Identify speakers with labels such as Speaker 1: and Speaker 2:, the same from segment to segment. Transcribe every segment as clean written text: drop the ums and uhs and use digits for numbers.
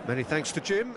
Speaker 1: Many thanks to Jim.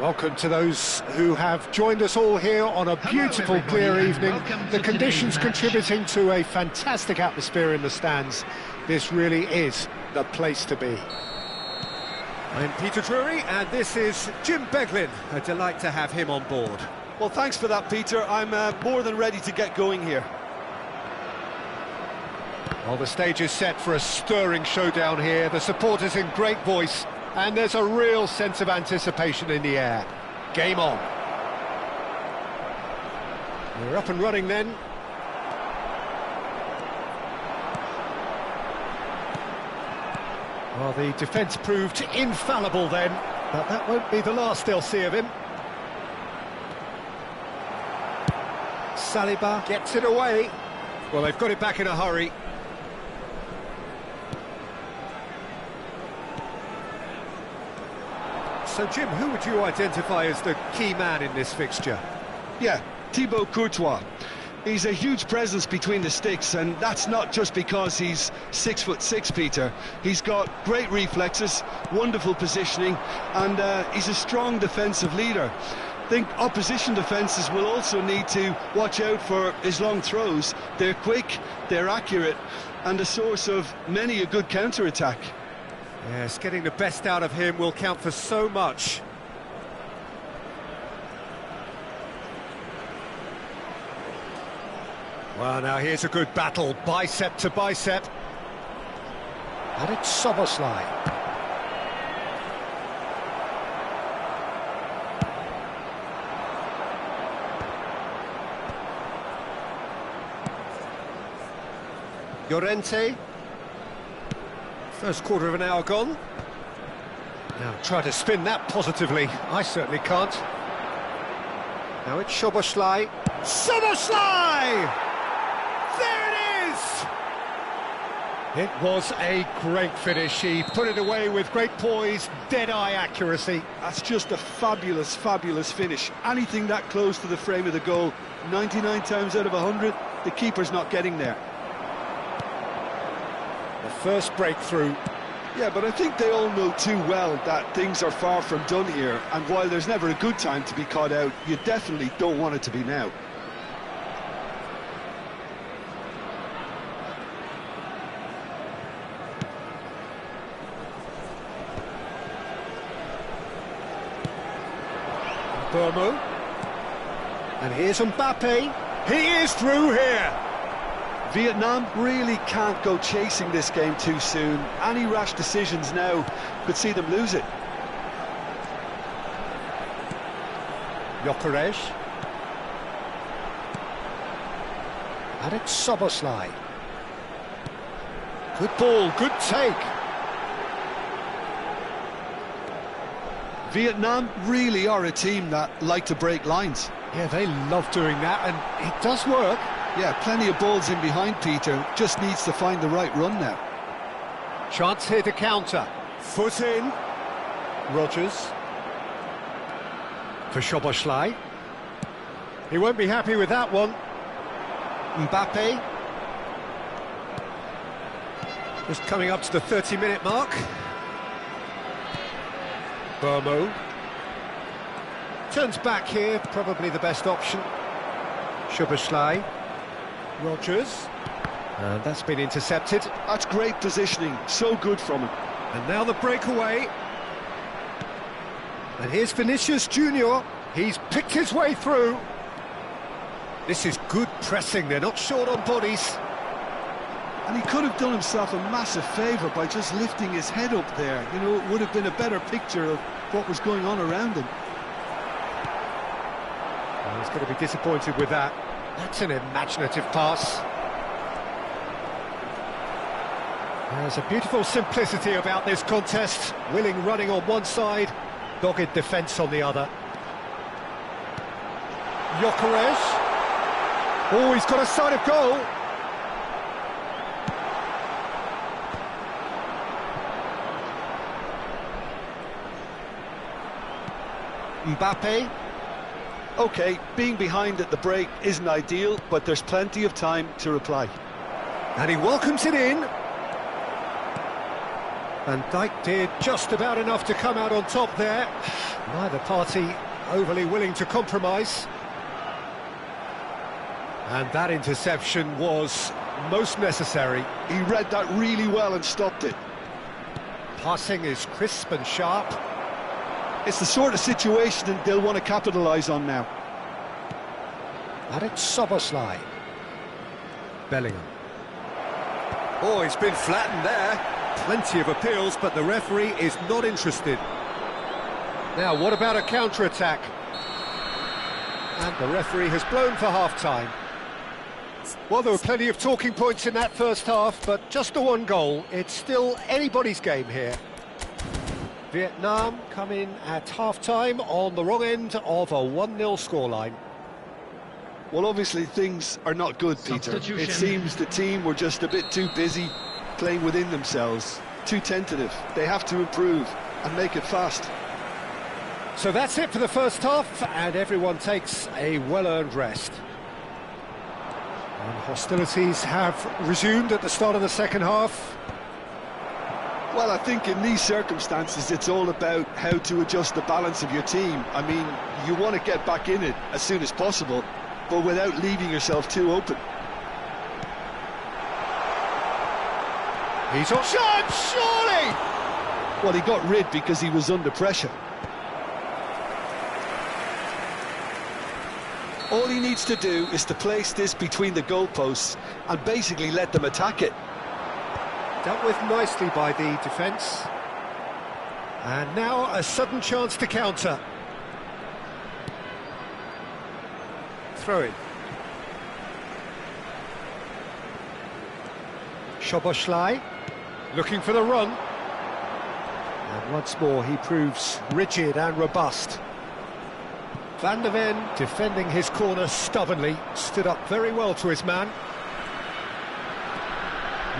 Speaker 1: Welcome to those who have joined us all here on a beautiful, clear evening. The conditions contributing to a fantastic atmosphere in the stands. This really is the place to be. I'm Peter Drury, and this is Jim Beglin. A delight to have him on board.
Speaker 2: Well, thanks for that, Peter. I'm more than ready to get going here.
Speaker 1: Well, the stage is set for a stirring showdown here. The supporters in great voice, and there's a real sense of anticipation in the air. Game on. We're up and running then. Well, the defence proved infallible then, but that won't be the last they'll see of him. Saliba gets it away. Well, they've got it back in a hurry. So, Jim, who would you identify as the key man in this fixture?
Speaker 2: Yeah, Thibaut Courtois. He's a huge presence between the sticks, and that's not just because he's 6'6", Peter. He's got great reflexes, wonderful positioning, and he's a strong defensive leader. I think opposition defences will also need to watch out for his long throws. They're quick, they're accurate, and a source of many a good counter-attack.
Speaker 1: Yes, getting the best out of him will count for so much. Well, now here's a good battle, bicep to bicep. And it's Szoboszlai. Llorente. First quarter of an hour gone. Now try to spin that positively. I certainly can't. Now it's Szoboszlai. Szoboszlai! There it is! It was a great finish. He put it away with great poise, dead-eye accuracy.
Speaker 2: That's just a fabulous, fabulous finish. Anything that close to the frame of the goal, 99 times out of 100, the keeper's not getting there.
Speaker 1: The first breakthrough.
Speaker 2: Yeah, but I think they all know too well that things are far from done here, and while there's never a good time to be caught out, you definitely don't want it to be now.
Speaker 1: Bournemouth. And here's Mbappe. He is through here.
Speaker 2: Vietnam really can't go chasing this game too soon. Any rash decisions now could see them lose it.
Speaker 1: Gyökeres. And it's Szoboszlai. Good ball, good take.
Speaker 2: Vietnam really are a team that like to break lines.
Speaker 1: Yeah, they love doing that, and it does work.
Speaker 2: Yeah, plenty of balls in behind Peter, just needs to find the right run now.
Speaker 1: Chance here to counter. Foot in. Rodgers. For Szoboszlai. He won't be happy with that one. Mbappe. Just coming up to the 30-minute mark. Bournemouth. Turns back here, probably the best option. Szoboszlai. Rodgers. And that's been intercepted.
Speaker 2: That's great positioning, so good from him.
Speaker 1: And now the breakaway. And here's Vinicius Junior. He's picked his way through. This is good pressing, they're not short on bodies.
Speaker 2: And he could have done himself a massive favour by just lifting his head up there. You know, it would have been a better picture of what was going on around him.
Speaker 1: Well, he's going to be disappointed with that. That's an imaginative pass. There's a beautiful simplicity about this contest. Willing running on one side, dogged defence on the other. Gyökeres. Oh, he's got a sight of goal. Mbappe.
Speaker 2: OK, being behind at the break isn't ideal, but there's plenty of time to reply.
Speaker 1: And he welcomes it in. Van Dijk did just about enough to come out on top there. Neither party overly willing to compromise. And that interception was most necessary.
Speaker 2: He read that really well and stopped it.
Speaker 1: Passing is crisp and sharp.
Speaker 2: It's the sort of situation that they'll want to capitalise on now.
Speaker 1: And it's Szoboszlai. Bellingham. Oh, he's been flattened there. Plenty of appeals, but the referee is not interested. Now, what about a counter-attack? And the referee has blown for half-time. Well, there were plenty of talking points in that first half, but just the one goal. It's still anybody's game here. Vietnam come in at half-time on the wrong end of a 1-0 scoreline.
Speaker 2: Well, obviously things are not good, Peter. It seems the team were just a bit too busy playing within themselves, too tentative. They have to improve and make it fast.
Speaker 1: So that's it for the first half, and everyone takes a well-earned rest. And hostilities have resumed at the start of the second half.
Speaker 2: Well, I think in these circumstances it's all about how to adjust the balance of your team. I mean, you want to get back in it as soon as possible, but without leaving yourself too open.
Speaker 1: He's on shot, surely!
Speaker 2: Well, he got rid because he was under pressure. All he needs to do is to place this between the goalposts and basically let them attack it.
Speaker 1: Dealt with nicely by the defence. And now a sudden chance to counter. Throw it. Szoboszlai looking for the run. And once more he proves rigid and robust. Van der Ven, defending his corner stubbornly, stood up very well to his man.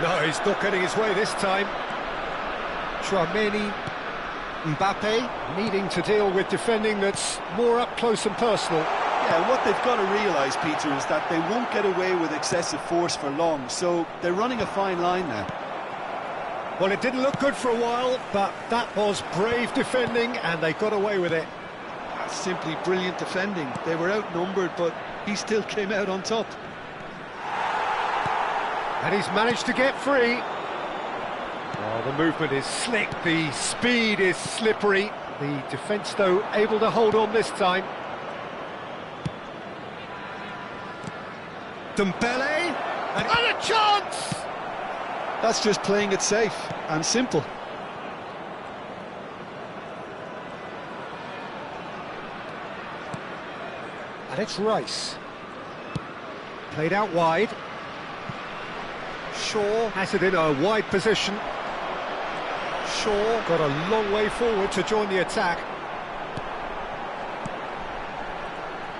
Speaker 1: No, he's not getting his way this time. Tchouaméni, Mbappe needing to deal with defending that's more up close and personal.
Speaker 2: Yeah, what they've got to realise, Peter, is that they won't get away with excessive force for long, so they're running a fine line now.
Speaker 1: Well, it didn't look good for a while, but that was brave defending, and they got away with it.
Speaker 2: That's simply brilliant defending. They were outnumbered, but he still came out on top.
Speaker 1: And he's managed to get free. Oh, the movement is slick, the speed is slippery. The defence, though, able to hold on this time. Dembele, and a chance!
Speaker 2: That's just playing it safe and simple.
Speaker 1: And it's Rice. Played out wide. Shaw has it in a wide position. Shaw got a long way forward to join the attack.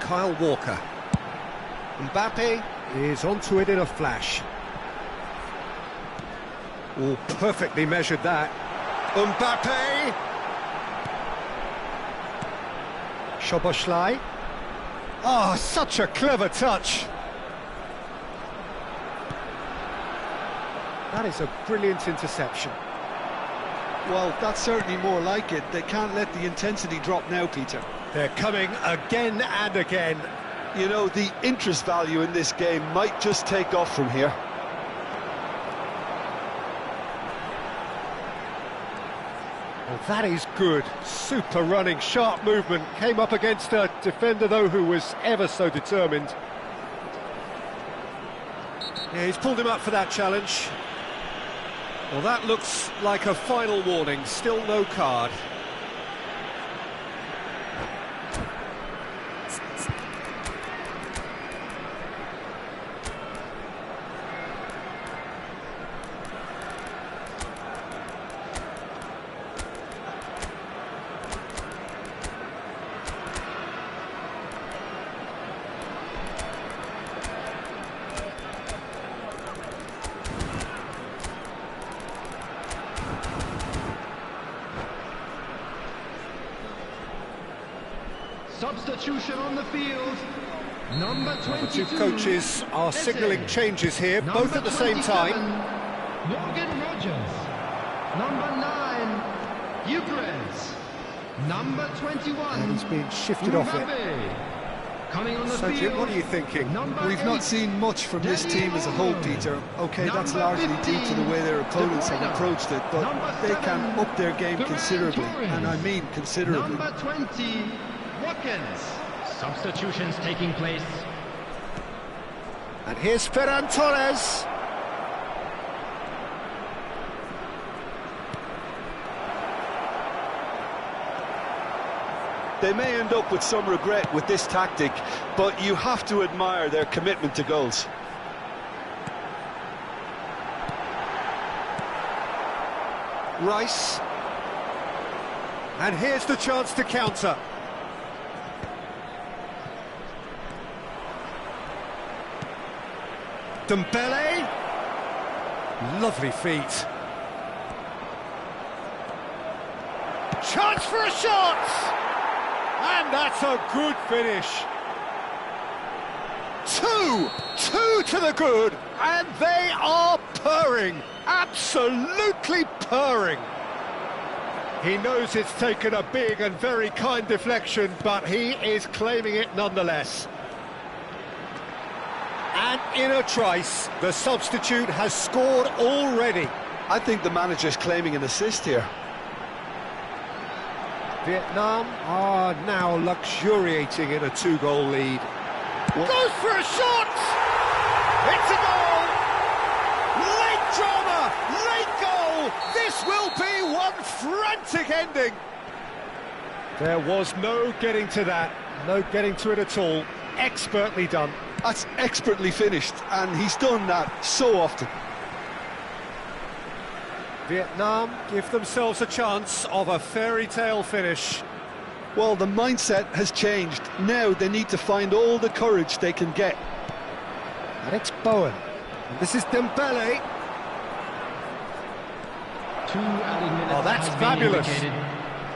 Speaker 1: Kyle Walker. Mbappe is onto it in a flash. Oh, perfectly measured that. Mbappe! Szoboszlai. Oh, such a clever touch. That is a brilliant interception.
Speaker 2: Well, that's certainly more like it. They can't let the intensity drop now, Peter.
Speaker 1: They're coming again and again.
Speaker 2: You know, the interest value in this game might just take off from here.
Speaker 1: Well, that is good. Super running, sharp movement. Came up against a defender, though, who was ever so determined. Yeah, he's pulled him up for that challenge. Well, that looks like a final warning. Still no card.
Speaker 3: Substitution on the field. Number 22.
Speaker 1: The two coaches are signalling changes here, both at the same time.
Speaker 3: Morgan Rogers. Number 9, Eucharist. Number 21.
Speaker 1: And he's been shifted off it.
Speaker 3: Coming on the
Speaker 1: So,
Speaker 3: field.
Speaker 1: Jim, what are you thinking?
Speaker 2: We've not seen much from this team as a whole, Peter. OK, that's largely due to the way their opponents have approached it, but they can up their game considerably, and I mean considerably.
Speaker 3: Number 20, Watkins. Substitutions taking place.
Speaker 1: And here's Ferran Torres.
Speaker 2: They may end up with some regret with this tactic, but you have to admire their commitment to goals.
Speaker 1: Rice. And here's the chance to counter. Dembele. Lovely feet. Chance for a shot! And that's a good finish. Two to the good, and they are purring, absolutely purring. He knows it's taken a big and very kind deflection, but he is claiming it nonetheless. And in a trice, the substitute has scored already.
Speaker 2: I think the manager's claiming an assist here.
Speaker 1: Vietnam are now luxuriating in a two-goal lead. Goes for a shot! It's a goal! Late drama! Late goal! This will be one frantic ending! There was no getting to that, no getting to it at all. Expertly done.
Speaker 2: That's expertly finished, and he's done that so often.
Speaker 1: Vietnam give themselves a chance of a fairy tale finish.
Speaker 2: Well, the mindset has changed. Now they need to find all the courage they can get.
Speaker 1: And it's Bowen. And this is Dembele.
Speaker 3: 2 added minutes.
Speaker 1: Oh, that's
Speaker 3: has been
Speaker 1: fabulous.
Speaker 3: indicated.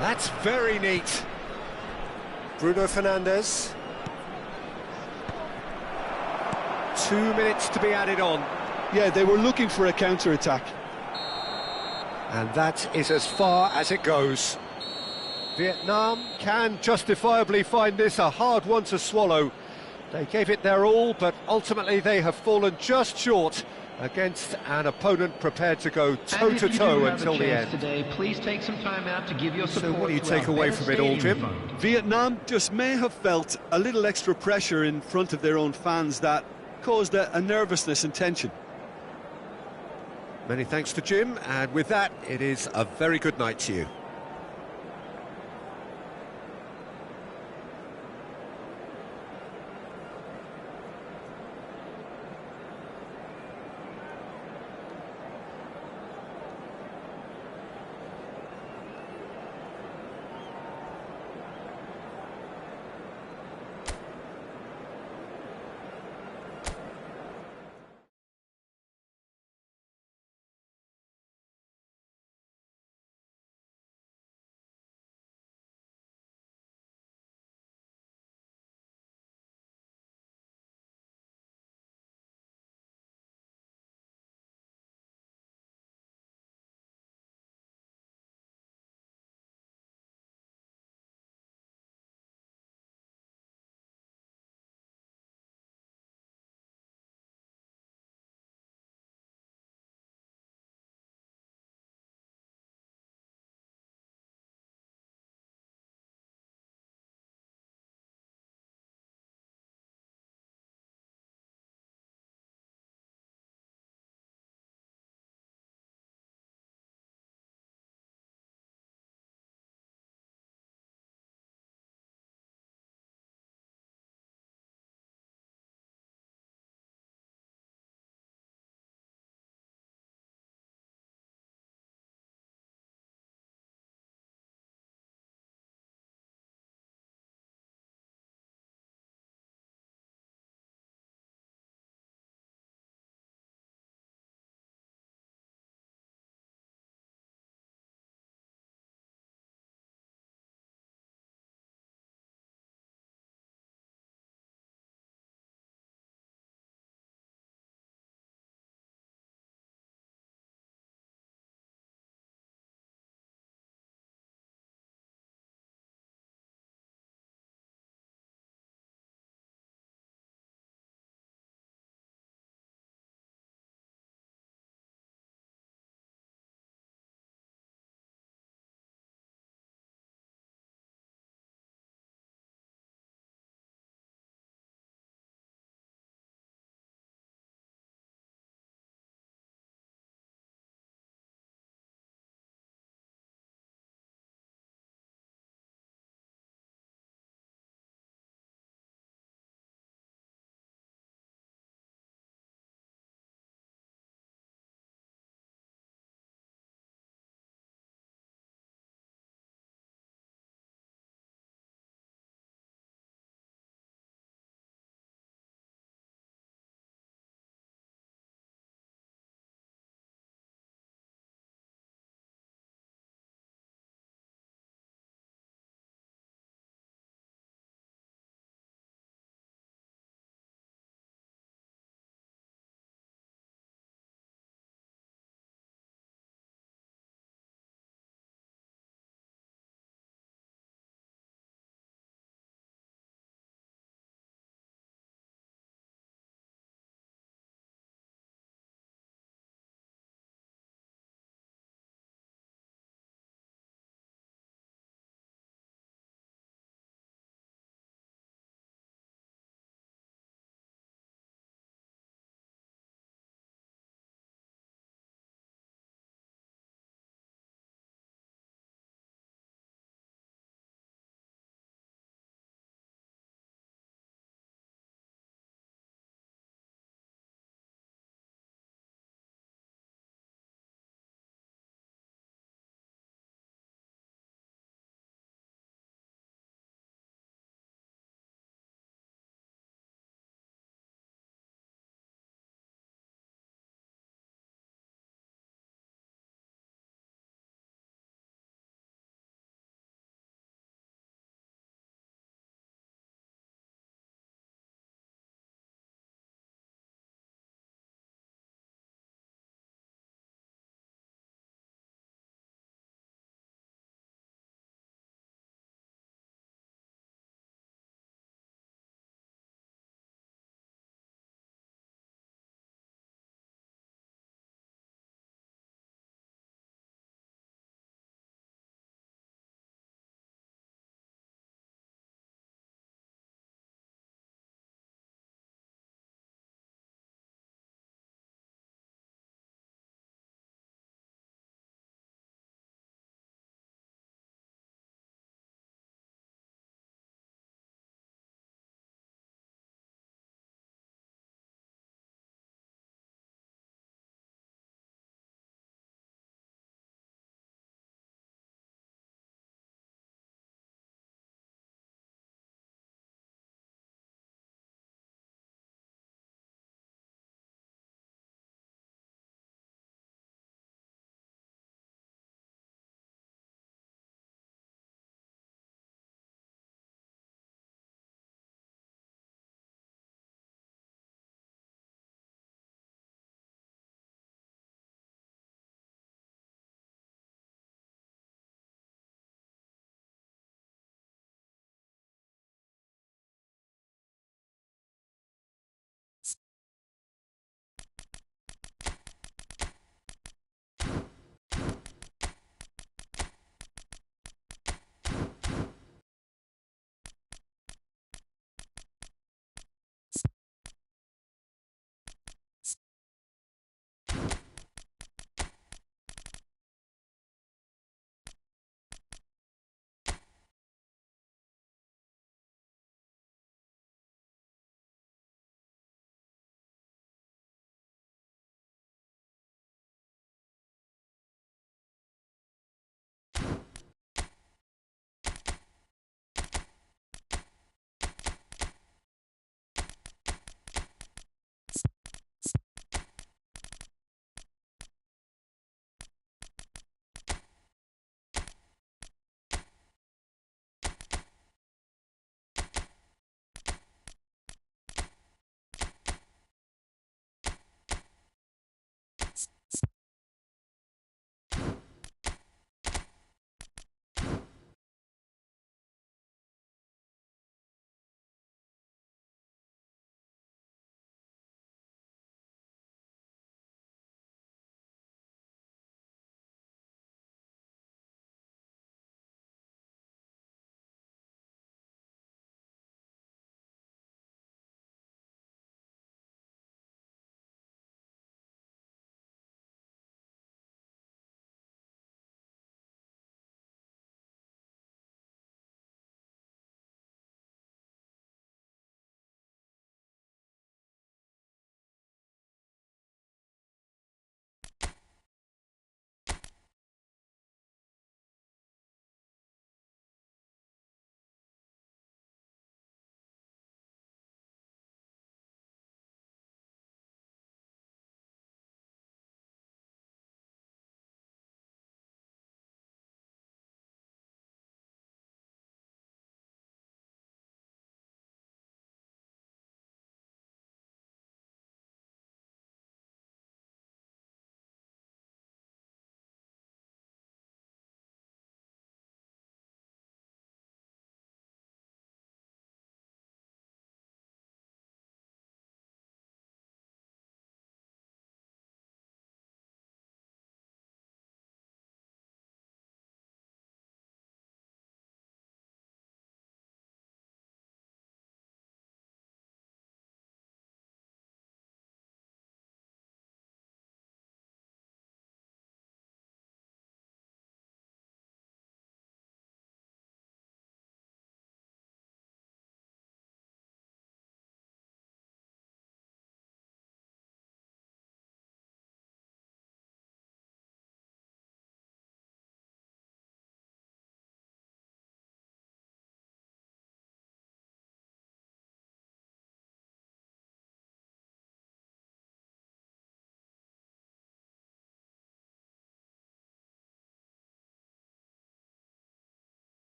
Speaker 1: That's very neat. Bruno Fernandes. 2 minutes to be added on.
Speaker 2: Yeah, they were looking for a counter-attack.
Speaker 1: And that is as far as it goes. Vietnam can justifiably find this a hard one to swallow. They gave it their all, but ultimately they have fallen just short against an opponent prepared to go toe-to-toe until the end.
Speaker 3: Today, please take some time out to give your support.
Speaker 1: So what do you
Speaker 3: to
Speaker 1: take
Speaker 3: our
Speaker 1: away
Speaker 3: Better
Speaker 1: from it all,
Speaker 3: Stadium
Speaker 1: Jim?
Speaker 3: Fund.
Speaker 2: Vietnam just may have felt a little extra pressure in front of their own fans that caused a nervousness and tension.
Speaker 1: Many thanks to Jim, and with that, it is a very good night to you.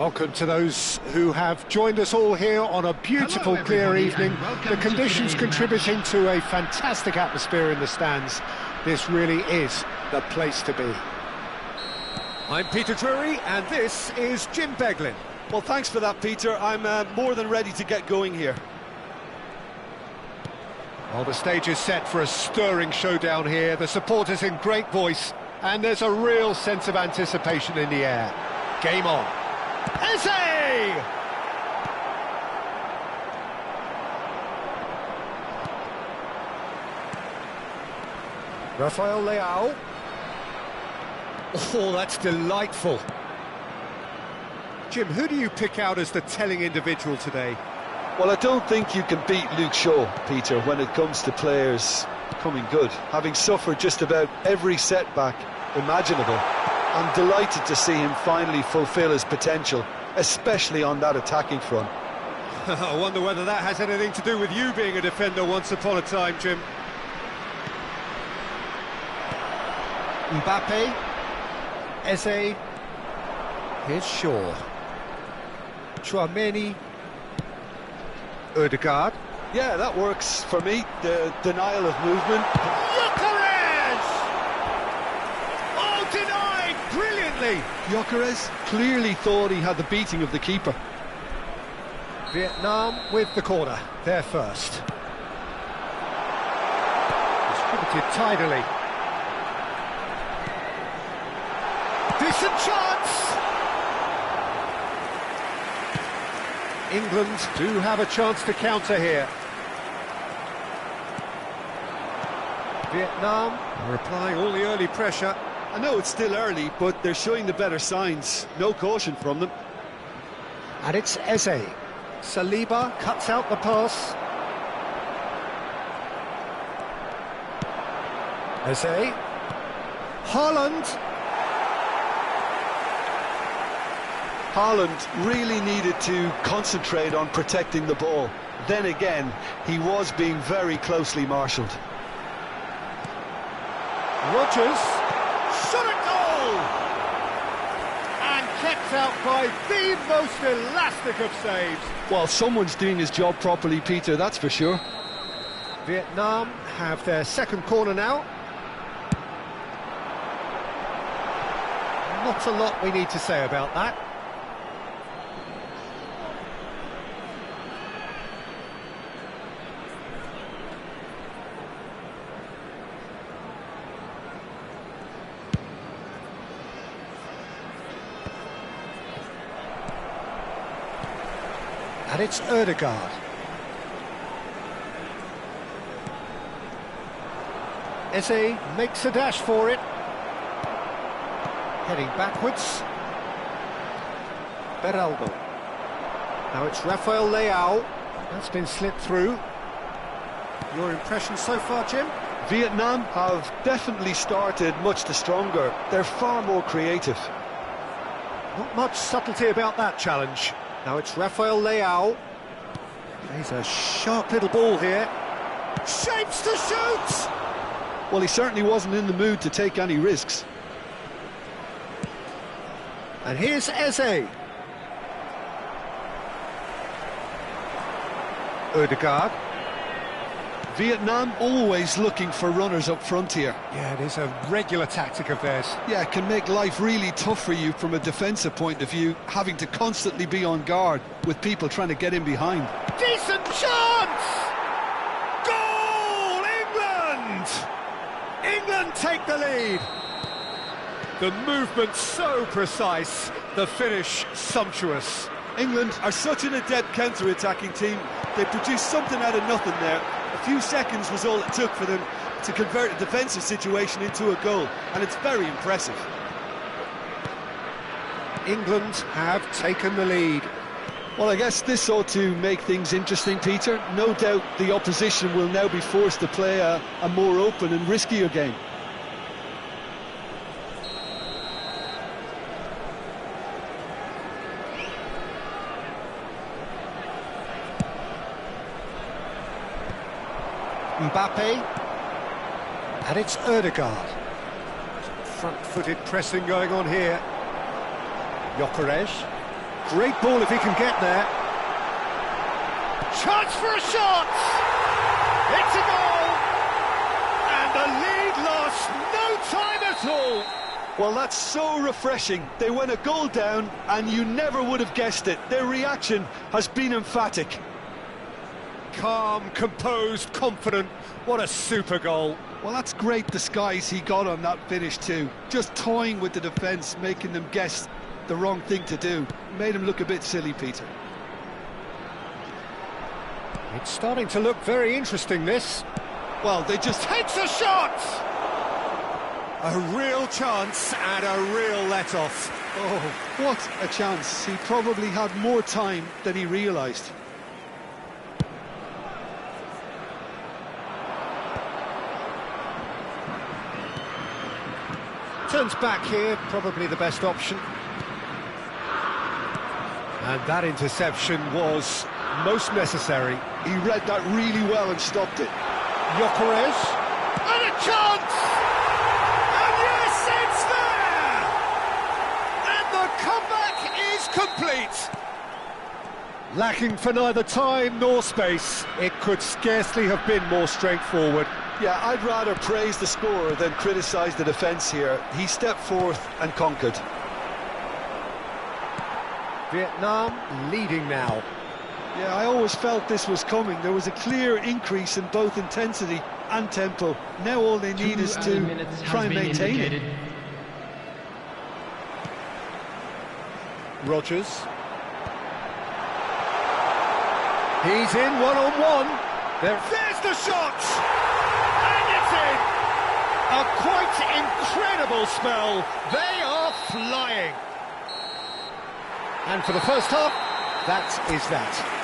Speaker 1: Welcome to those who have joined us all here on a beautiful, clear evening. The conditions contributing to a fantastic atmosphere in the stands. This really is the place to be.
Speaker 4: I'm Peter Drury, and this is Jim Beglin.
Speaker 2: Well, thanks for that, Peter. I'm more than ready to get going here.
Speaker 1: Well, the stage is set for a stirring showdown here. The supporters in great voice, and there's a real sense of anticipation in the air. Game on. Eze!
Speaker 4: Rafael Leao. Oh, that's delightful.
Speaker 1: Jim, who do you pick out as the telling individual today?
Speaker 2: Well, I don't think you can beat Luke Shaw, Peter, when it comes to players coming good. Having suffered just about every setback imaginable, I'm delighted to see him finally fulfil his potential, especially on that attacking front.
Speaker 4: I wonder whether that has anything to do with you being a defender once upon a time, Jim. Mbappe. Eze. Here's Shaw. Tchouameni. Ødegaard.
Speaker 2: Yeah, that works for me. The denial of movement.
Speaker 4: Gyökeres! Oh, denied brilliantly!
Speaker 2: Gyökeres clearly thought he had the beating of the keeper.
Speaker 4: Vietnam with the corner, they're first. Distributed tidily. Decent chance! England do have a chance to counter here. Vietnam are applying all the early pressure.
Speaker 2: I know it's still early, but they're showing the better signs. No caution from them.
Speaker 4: And it's Eze. Saliba cuts out the pass. Eze. Haaland.
Speaker 2: Haaland really needed to concentrate on protecting the ball. Then again, he was being very closely marshalled.
Speaker 4: Rodgers. Shot at goal! And kept out by the most elastic of saves.
Speaker 2: Well, someone's doing his job properly, Peter, that's for sure.
Speaker 4: Vietnam have their second corner now. Not a lot we need to say about that. And it's Ødegaard. Eze makes a dash for it. Heading backwards. Beraldo. Now it's Rafael Leao. That's been slipped through. Your impression so far, Jim?
Speaker 2: Vietnam have definitely started much the stronger. They're far more creative.
Speaker 4: Not much subtlety about that challenge. Now it's Rafael Leao. He's a sharp little ball here. Shapes to shoot!
Speaker 2: Well, he certainly wasn't in the mood to take any risks.
Speaker 4: And here's Eze. Ødegaard.
Speaker 2: Vietnam always looking for runners up front here.
Speaker 4: Yeah, it is a regular tactic of theirs.
Speaker 2: Yeah, it can make life really tough for you from a defensive point of view, having to constantly be on guard with people trying to get in behind.
Speaker 4: Decent chance! Goal, England! England take the lead. The movement so precise, the finish sumptuous.
Speaker 2: England are such an adept counter-attacking team. They produced something out of nothing there. A few seconds was all it took for them to convert a defensive situation into a goal, and it's very impressive.
Speaker 4: England have taken the lead.
Speaker 2: Well, I guess this ought to make things interesting, Peter. No doubt the opposition will now be forced to play a more open and riskier game.
Speaker 4: Mbappe, and it's Ødegaard. Front-footed pressing going on here. Gyökeres, Great ball if he can get there. Chance for a shot! It's a goal! And the lead lost no time at all!
Speaker 2: Well, that's so refreshing. They went a goal down and you never would have guessed it. Their reaction has been emphatic.
Speaker 4: Calm, composed, confident. What a super goal.
Speaker 2: Well, that's great disguise he got on that finish too. Just toying with the defence, making them guess the wrong thing to do. Made him look a bit silly, Peter.
Speaker 4: It's starting to look very interesting, this.
Speaker 2: Well, they just...
Speaker 4: Takes a shot! A real chance and a real let-off.
Speaker 2: Oh, what a chance. He probably had more time than he realised.
Speaker 4: Turns back here, probably the best option. And that interception was most necessary.
Speaker 2: He read that really well and stopped it.
Speaker 4: Gyökeres. And a chance! And yes, it's there! And the comeback is complete! Lacking for neither time nor space. It could scarcely have been more straightforward.
Speaker 2: Yeah, I'd rather praise the scorer than criticise the defence here. He stepped forth and conquered.
Speaker 4: Vietnam leading now.
Speaker 2: Yeah, I always felt this was coming. There was a clear increase in both intensity and tempo. Now all they need is to try and maintain it.
Speaker 4: Rodgers. He's in one-on-one. There's the shot! And it's in! A quite incredible spell. They are flying. And for the first half, that is that.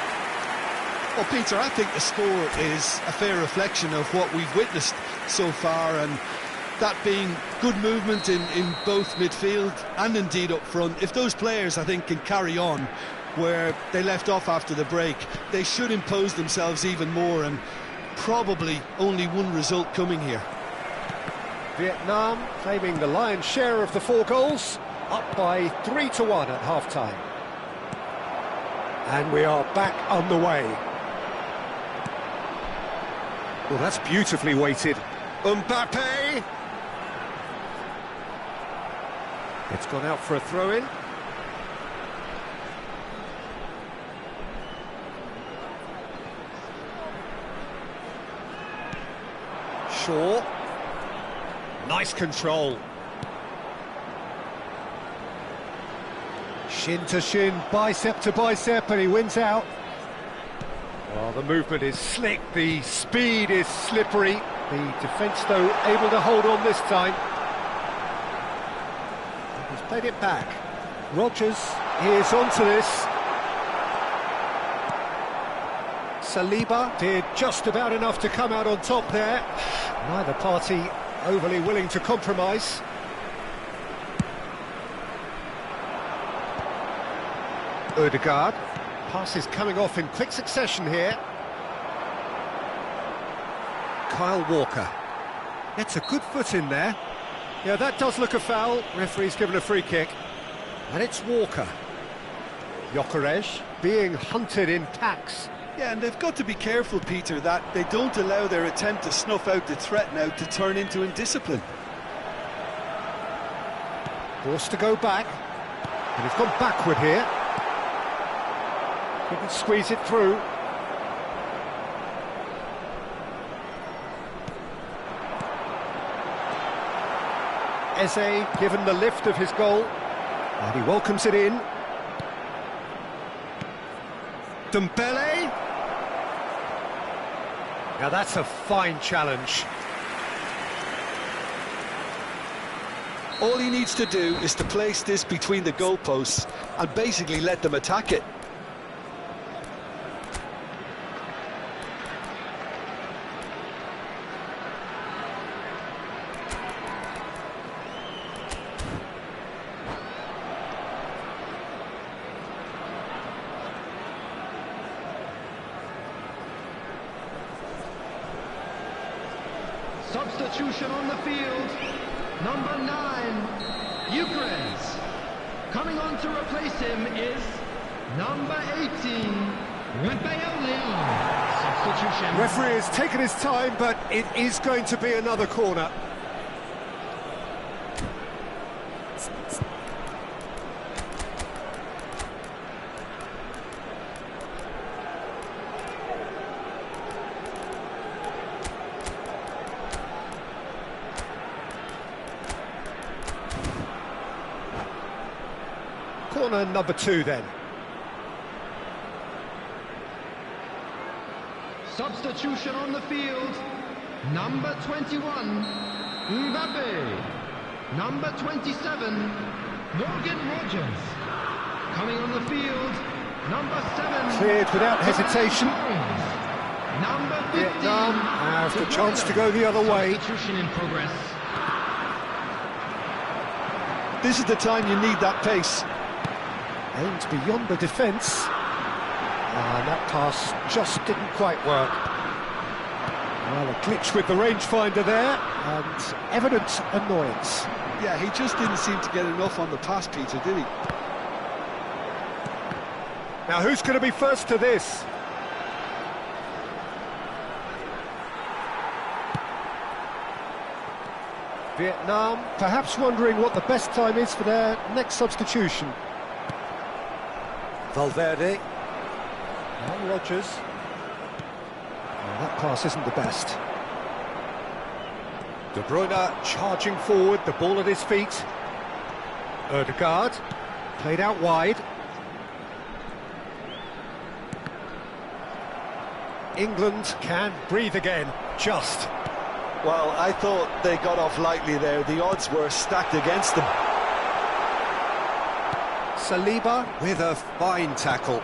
Speaker 2: Well, Peter, I think the score is a fair reflection of what we've witnessed so far, and that being good movement in both midfield and indeed up front. If those players, I think, can carry on where they left off after the break, they should impose themselves even more, and probably only one result coming here.
Speaker 4: Vietnam claiming the lion's share of the 4 goals, up by 3-1 at half-time. And we are back on the way. Well, that's beautifully weighted. Mbappe! It's gone out for a throw-in. Shaw. Nice control. Shin to shin, bicep to bicep, and he wins out. Well, the movement is slick, the speed is slippery. The defence, though, able to hold on this time. He's played it back. Rodgers is onto this. Saliba did just about enough to come out on top there. Neither party overly willing to compromise. Ødegaard. Passes coming off in quick succession here. Kyle Walker. Gets a good foot in there. Yeah, that does look a foul. Referee's given a free kick. And it's Walker. Gyökeres being hunted in packs.
Speaker 2: Yeah, and they've got to be careful, Peter, that they don't allow their attempt to snuff out the threat now to turn into indiscipline.
Speaker 4: Forced to go back. And he's gone backward here. Couldn't squeeze it through. Eze given the lift of his goal. And he welcomes it in. Dembele. Now that's a fine challenge.
Speaker 2: All he needs to do is to place this between the goalposts and basically let them attack it.
Speaker 3: Substitution on the field. Number 9, Gyökeres. Coming on to replace him is Number 18, Raphael Leão. Substitution.
Speaker 1: Referee has taken his time, but it is going to be another corner. Corner number 2 then.
Speaker 3: Substitution on the field. Number 21, Mbappe. Number 27, Morgan Rogers. Coming on the field, number 7.
Speaker 1: Cleared without hesitation.
Speaker 3: Number 15.
Speaker 1: Vietnam has the chance to go the other way.
Speaker 3: Substitution in progress.
Speaker 2: This is the time you need that pace.
Speaker 1: Aimed beyond the defence. And that pass just didn't quite work. Well, a glitch with the rangefinder there, and evident annoyance.
Speaker 2: Yeah, he just didn't seem to get enough on the pass, Peter, did he?
Speaker 1: Now, who's going to be first to this? Vietnam, perhaps wondering what the best time is for their next substitution. Valverde. And Rogers. Well, that pass isn't the best. De Bruyne charging forward, the ball at his feet. Ødegaard, played out wide. England can breathe again, just.
Speaker 2: Well, I thought they got off lightly there. The odds were stacked against them.
Speaker 1: Saliba with a fine tackle.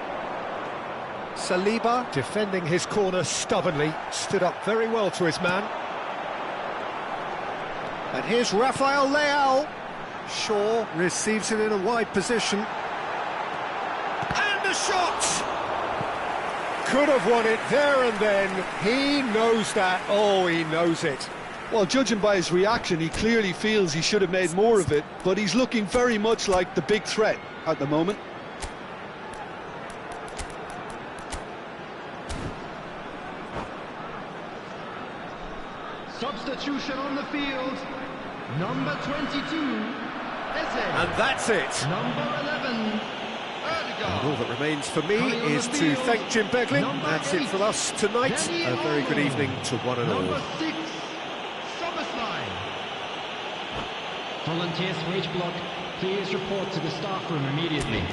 Speaker 1: Saliba defending his corner stubbornly, stood up very well to his man. And here's Raphael Leão. Shaw receives it in a wide position. And the shot! Could have won it there and then. He knows that. Oh, he knows it.
Speaker 2: Well, judging by his reaction, he clearly feels he should have made more of it, but he's looking very much like the big threat at the moment.
Speaker 3: Substitution on the field. Number 22, Eze.
Speaker 1: And that's it.
Speaker 3: Number 11,
Speaker 1: And all that remains for me is to thank Jim Beglin. That's it for us tonight. A very good evening to one and all.
Speaker 3: Number 6, Szoboszlai. Volunteers for each block, please report to the staff room immediately.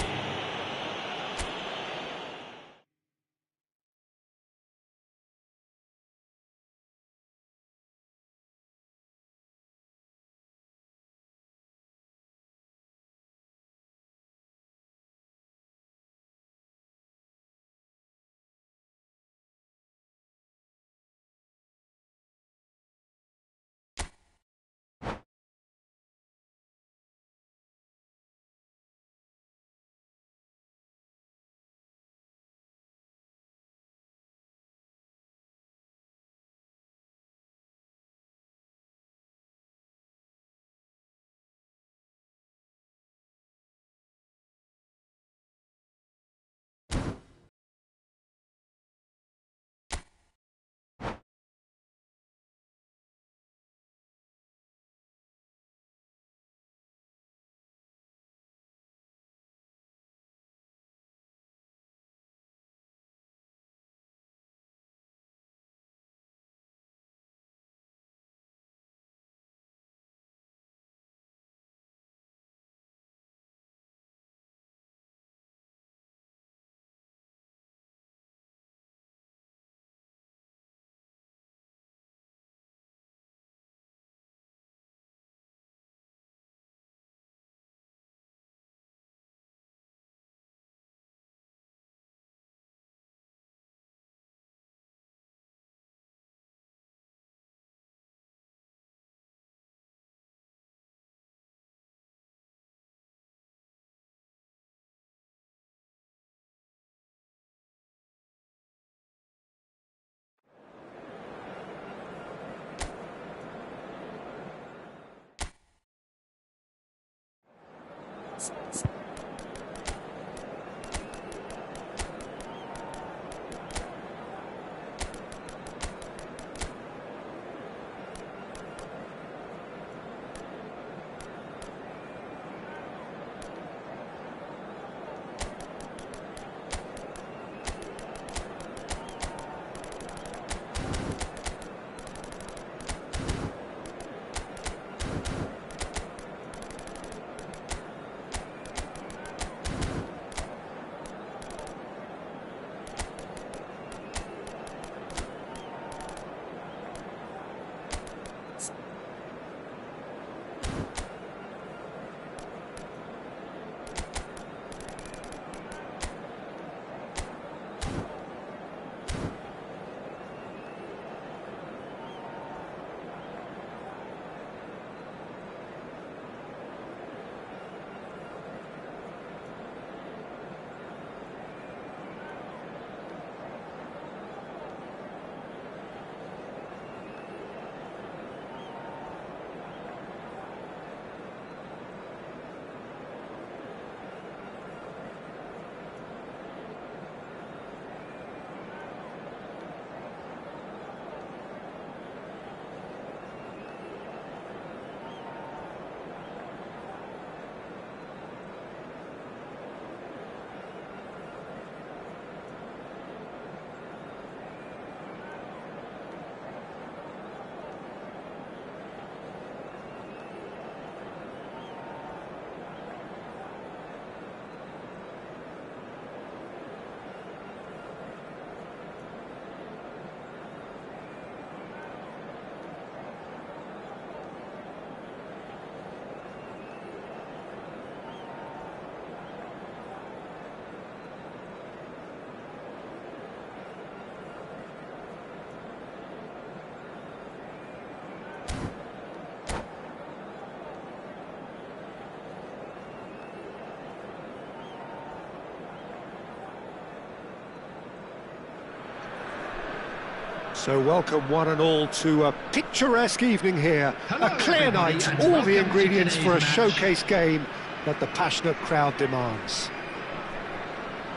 Speaker 1: So welcome one and all to a picturesque evening here.
Speaker 3: Hello,
Speaker 1: A clear
Speaker 3: everybody,
Speaker 1: night,
Speaker 3: and
Speaker 1: all
Speaker 3: welcome
Speaker 1: the
Speaker 3: to
Speaker 1: ingredients for a
Speaker 3: today's match.
Speaker 1: showcase game that the passionate crowd demands.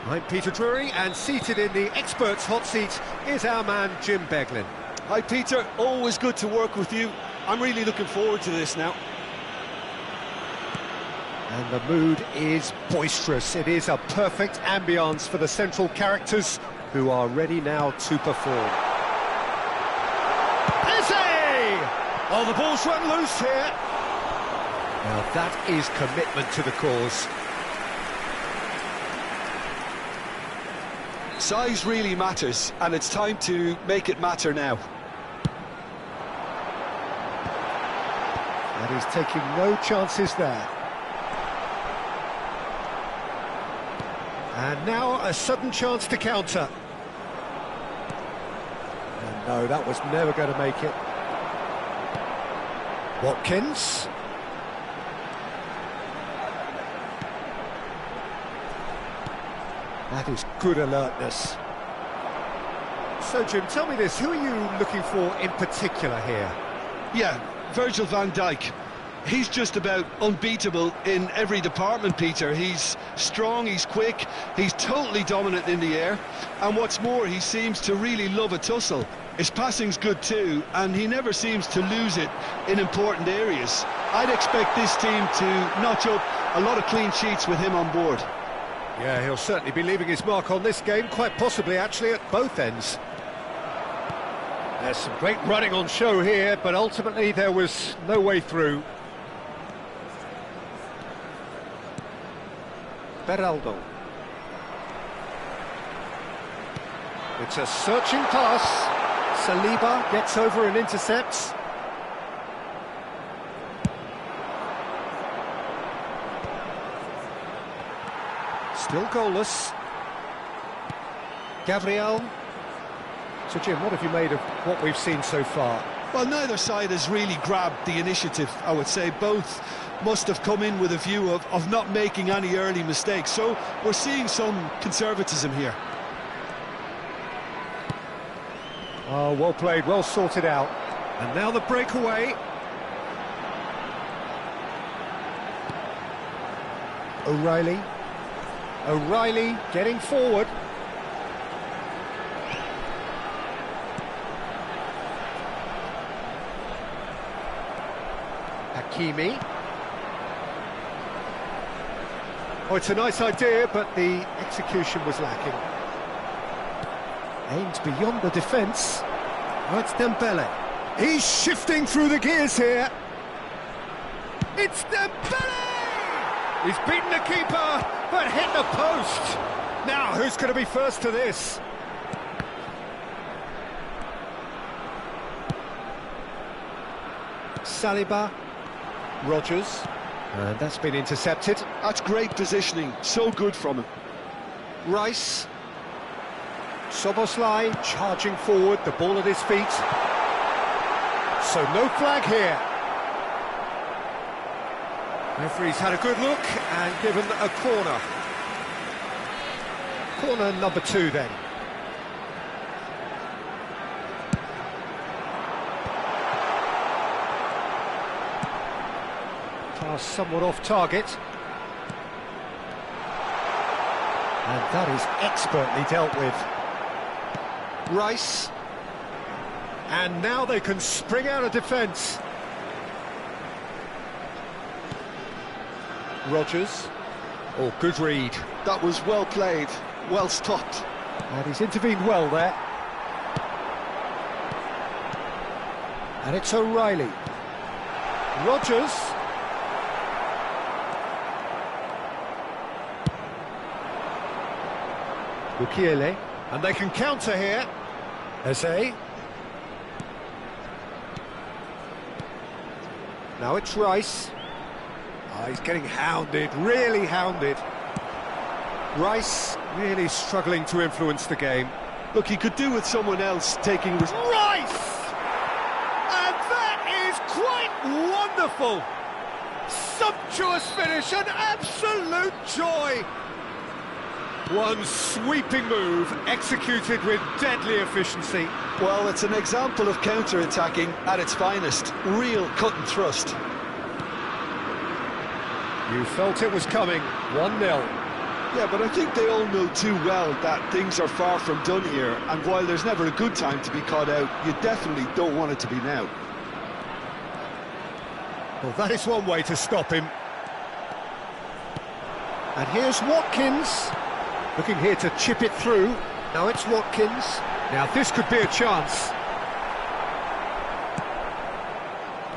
Speaker 1: I'm Peter Drury, and seated in the experts' hot seat is our man Jim Beglin.
Speaker 2: Hi Peter, always good to work with you. I'm really looking forward to this now.
Speaker 1: And the mood is boisterous. It is a perfect ambience for the central characters who are ready now to perform. Eze!
Speaker 4: Oh, the ball's run loose here.
Speaker 1: Now that is commitment to the cause.
Speaker 2: Size really matters, and it's time to make it matter now.
Speaker 1: And he's taking no chances there. And now a sudden chance to counter. And no, that was never going to make it. Watkins. That is good alertness. So, Jim, tell me this, who are you looking for in particular here?
Speaker 2: Yeah, Virgil van Dijk. He's just about unbeatable in every department, Peter. He's strong, he's quick, he's totally dominant in the air, and what's more, he seems to really love a tussle. His passing's good too, and he never seems to lose it in important areas. I'd expect this team to notch up a lot of clean sheets with him on board.
Speaker 1: Yeah, he'll certainly be leaving his mark on this game, quite possibly actually at both ends. There's some great running on show here, but ultimately there was no way through. Beraldo. It's a searching pass. Saliba gets over and intercepts. Still goalless. Gabriel. So, Jim, what have you made of what we've seen so far?
Speaker 2: Well, neither side has really grabbed the initiative, I would say. Both must have come in with a view of not making any early mistakes. So we're seeing some conservatism here.
Speaker 1: Oh, well played, well sorted out. And now the breakaway. O'Reilly. O'Reilly getting forward. Hakimi. Oh, it's a nice idea, but the execution was lacking. Aimed beyond the defence. Oh, it's Dembele. He's shifting through the gears here. It's Dembele! He's beaten the keeper, but hit the post. Now, who's going to be first to this? Saliba. Rodgers. And that's been intercepted.
Speaker 2: That's great positioning, so good from him.
Speaker 1: Rice. Szoboszlai charging forward, the ball at his feet. So no flag here. Referee's had a good look and given a corner. Corner number 2 then. Pass somewhat off target. And that is expertly dealt with. Rice. And now they can spring out of defence. Rodgers. Oh, good read.
Speaker 2: That was well played, well stopped.
Speaker 1: And he's intervened well there. And it's O'Reilly. Rodgers. Mukiele. And they can counter here. Eze. Now it's Rice. Oh, he's getting hounded, really hounded. Rice really struggling to influence the game.
Speaker 2: Look, he could do with someone else taking...
Speaker 1: Rice! And that is quite wonderful! Sumptuous finish, an absolute joy! One sweeping move, executed with deadly efficiency.
Speaker 2: Well, it's an example of counter-attacking at its finest. Real cut and thrust.
Speaker 1: You felt it was coming, 1-0.
Speaker 2: Yeah, but I think they all know too well that things are far from done here, and while there's never a good time to be caught out, you definitely don't want it to be now.
Speaker 1: Well, that is one way to stop him. And here's Watkins, looking here to chip it through. Now it's Watkins. Now this could be a chance.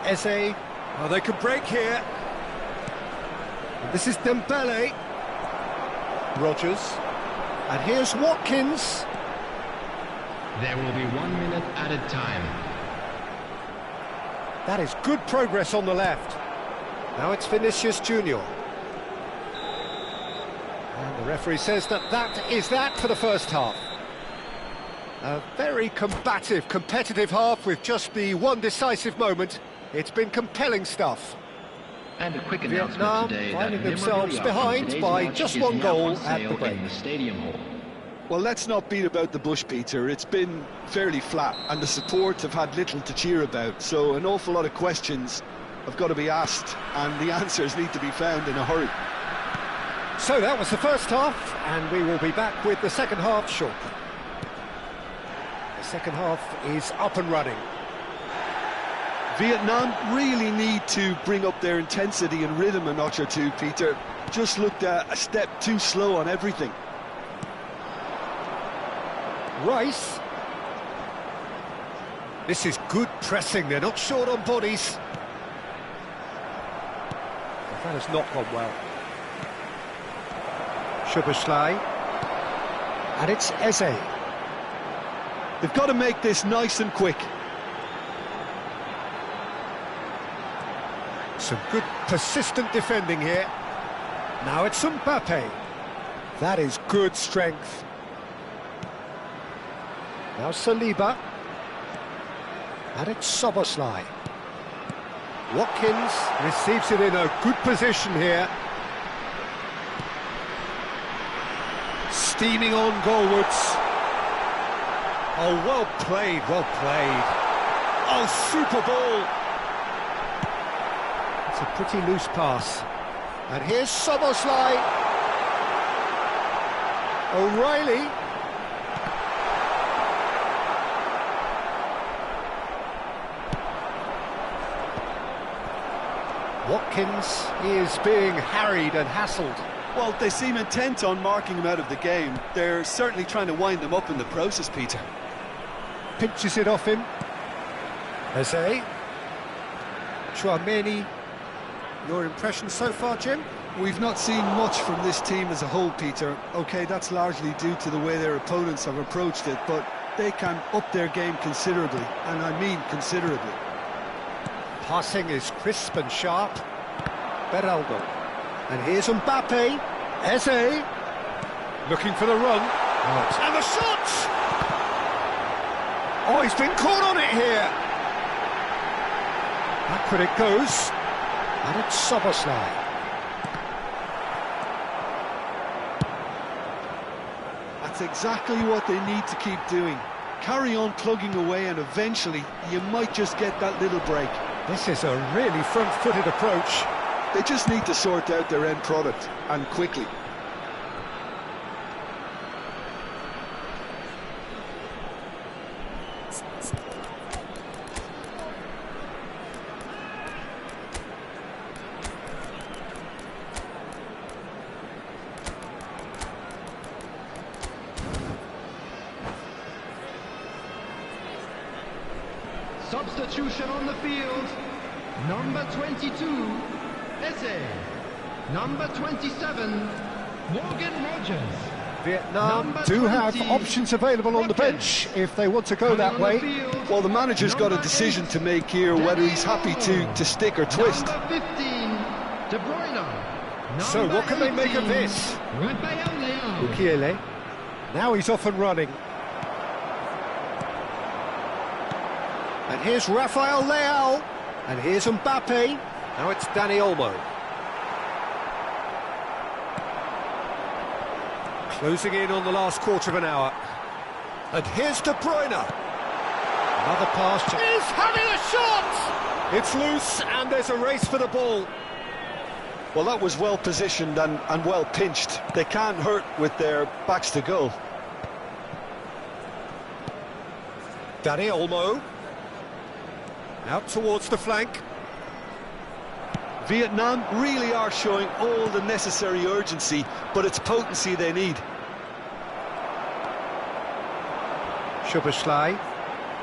Speaker 1: Eze. Oh, they could break here. And this is Dembele. Rodgers. And here's Watkins.
Speaker 3: There will be 1 minute added time.
Speaker 1: That is good progress on the left. Now it's Vinicius Junior. And the referee says that is that for the first half. A very combative, competitive half with just the one decisive moment. It's been compelling stuff.
Speaker 3: And a quick
Speaker 1: Vietnam
Speaker 3: announcement today
Speaker 1: finding
Speaker 3: that
Speaker 1: themselves
Speaker 3: memorabilia from
Speaker 1: behind
Speaker 3: today's
Speaker 1: by
Speaker 3: match
Speaker 1: just
Speaker 3: is
Speaker 1: one
Speaker 3: now
Speaker 1: goal
Speaker 3: on
Speaker 1: at the
Speaker 3: sale
Speaker 1: break.
Speaker 3: in the Stadium Hall.
Speaker 2: Well, let's not beat about the bush, Peter. It's been fairly flat, and the support have had little to cheer about, so an awful lot of questions have got to be asked, and the answers need to be found in a hurry.
Speaker 1: So that was the first half, and we will be back with the second half shortly. The second half is up and running.
Speaker 2: Vietnam really need to bring up their intensity and rhythm a notch or two, Peter. Just looked a step too slow on everything.
Speaker 1: Rice. This is good pressing, they're not short on bodies. That has not gone well. Szoboszlai. And it's Eze.
Speaker 2: They've got to make this nice and quick.
Speaker 1: Some good persistent defending here. Now it's Mbappe. That is good strength. Now Saliba. And it's Szoboszlai. Watkins receives it in a good position here. Steaming on goalwards. Oh, well played, well played. Oh, super ball. It's a pretty loose pass. And here's Szoboszlai. O'Reilly. Watkins is being harried and hassled.
Speaker 2: Well, they seem intent on marking him out of the game. They're certainly trying to wind them up in the process, Peter.
Speaker 1: Pinches it off him. Eze. Tchouaméni. Your impression so far, Jim?
Speaker 2: We've not seen much from this team as a whole, Peter. OK, that's largely due to the way their opponents have approached it, but they can up their game considerably, and I mean considerably.
Speaker 1: Passing is crisp and sharp. Beraldo. And here's Mbappe. Eze. Looking for the run. Right. And the shot! Oh, he's been caught on it here. Backward it goes. And it's Szoboszlai.
Speaker 2: That's exactly what they need to keep doing. Carry on plugging away, and eventually you might just get that little break.
Speaker 1: This is a really front-footed approach.
Speaker 2: They just need to sort out their end product, and quickly.
Speaker 3: Substitution on the field. Number 22, Eze. Number 27, Morgan Rodgers.
Speaker 1: Vietnam do have options available on the bench if they want to go that way.
Speaker 2: Well, the manager's got a decision to make here, whether he's happy to stick or twist.
Speaker 3: Number 15, De Bruyne.
Speaker 1: So what can they make of this? Mukiele. Now he's off and running. And here's Rafael Leao. And here's Mbappe. Now it's Dani Olmo. Closing in on the last quarter of an hour. And here's De Bruyne. Another pass. He's having a shot! It's loose, and there's a race for the ball.
Speaker 2: Well, that was well positioned and well pinched. They can't hurt with their backs to goal.
Speaker 1: Dani Olmo. Out towards the flank.
Speaker 2: Vietnam really are showing all the necessary urgency, but it's potency they need.
Speaker 1: Szoboszlai.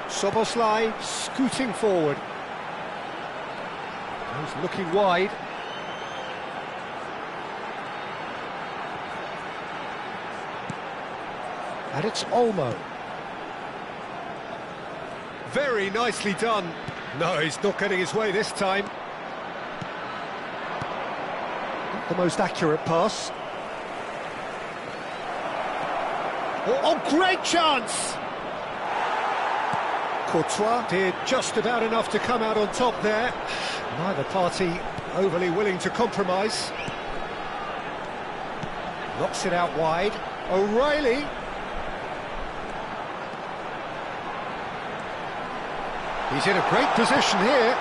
Speaker 1: Szoboszlai scooting forward. He's looking wide. And it's Olmo. Very nicely done. No, he's not getting his way this time. Not the most accurate pass. Oh, great chance! Courtois did just about enough to come out on top there. Neither party overly willing to compromise. Knocks it out wide. O'Reilly. He's in a great position here.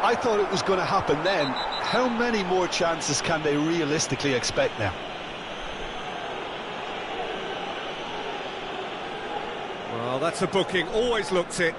Speaker 2: I thought it was going to happen then. How many more chances can they realistically expect now?
Speaker 1: Well, that's a booking. Always looks it.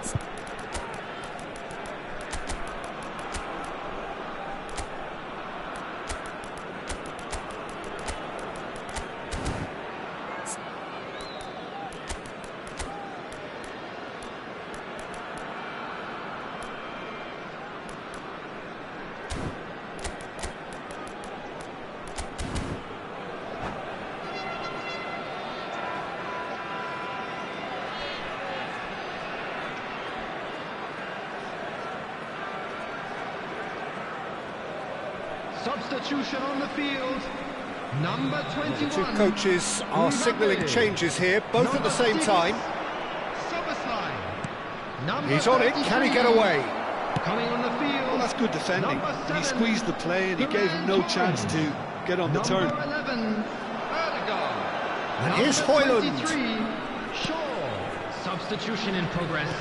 Speaker 3: Substitution on the field. Number 21.
Speaker 1: The two coaches are signalling changes here, both at the same time. He's on it. Can he get away?
Speaker 3: Coming on the field.
Speaker 2: Well, that's good defending. He squeezed the play and he gave him no chance to get on the turn.
Speaker 3: Number 11, Erdegaard.
Speaker 1: And here's Højlund.
Speaker 3: 23, Shaw. Substitution in progress.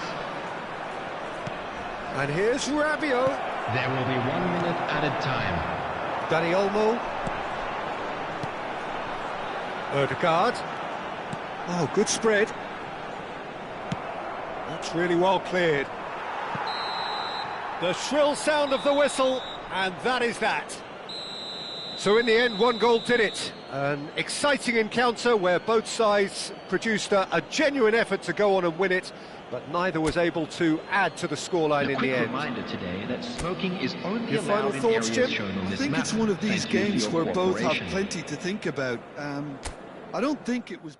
Speaker 1: And here's Rabiot.
Speaker 3: There will be 1 minute added time.
Speaker 1: Dani Olmo. Erdegaard. Oh, good spread. That's really well cleared. The shrill sound of the whistle, and that is that. So in the end, one goal did it. An exciting encounter where both sides produced a genuine effort to go on and win it, but neither was able to add to the scoreline in the end.
Speaker 3: Reminder today that smoking is only
Speaker 1: Your final
Speaker 3: allowed in
Speaker 1: thoughts,
Speaker 3: areas
Speaker 1: Jim?
Speaker 3: shown on
Speaker 2: I
Speaker 3: this
Speaker 2: think
Speaker 3: map.
Speaker 2: it's one of these
Speaker 3: Thank you for
Speaker 2: games
Speaker 3: your
Speaker 2: where both have
Speaker 3: cooperation.
Speaker 2: plenty to think about. I don't think it was...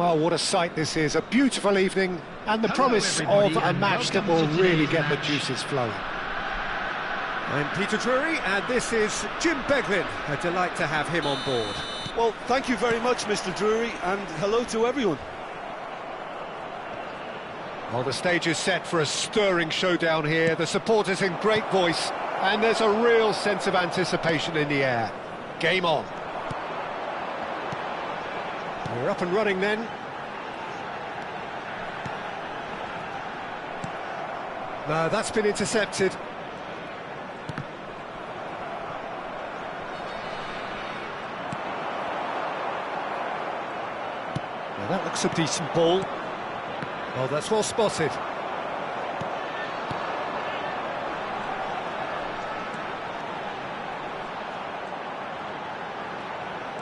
Speaker 1: Well, what a sight this is, a beautiful evening, and the
Speaker 3: Hello,
Speaker 1: promise
Speaker 3: everybody,
Speaker 1: of a
Speaker 3: and
Speaker 1: match that
Speaker 3: welcome
Speaker 1: will
Speaker 3: to
Speaker 1: really
Speaker 3: today's
Speaker 1: get the
Speaker 3: match.
Speaker 1: juices flowing.
Speaker 4: I'm Peter Drury, and this is Jim Beglin. A delight to have him on board.
Speaker 2: Well, thank you very much, Mr. Drury, and hello to everyone.
Speaker 1: Well, the stage is set for a stirring showdown here, the supporters in great voice, and there's a real sense of anticipation in the air. Game on. We're up and running then. No, that's been intercepted. Now that looks a decent ball. Well, that's well spotted.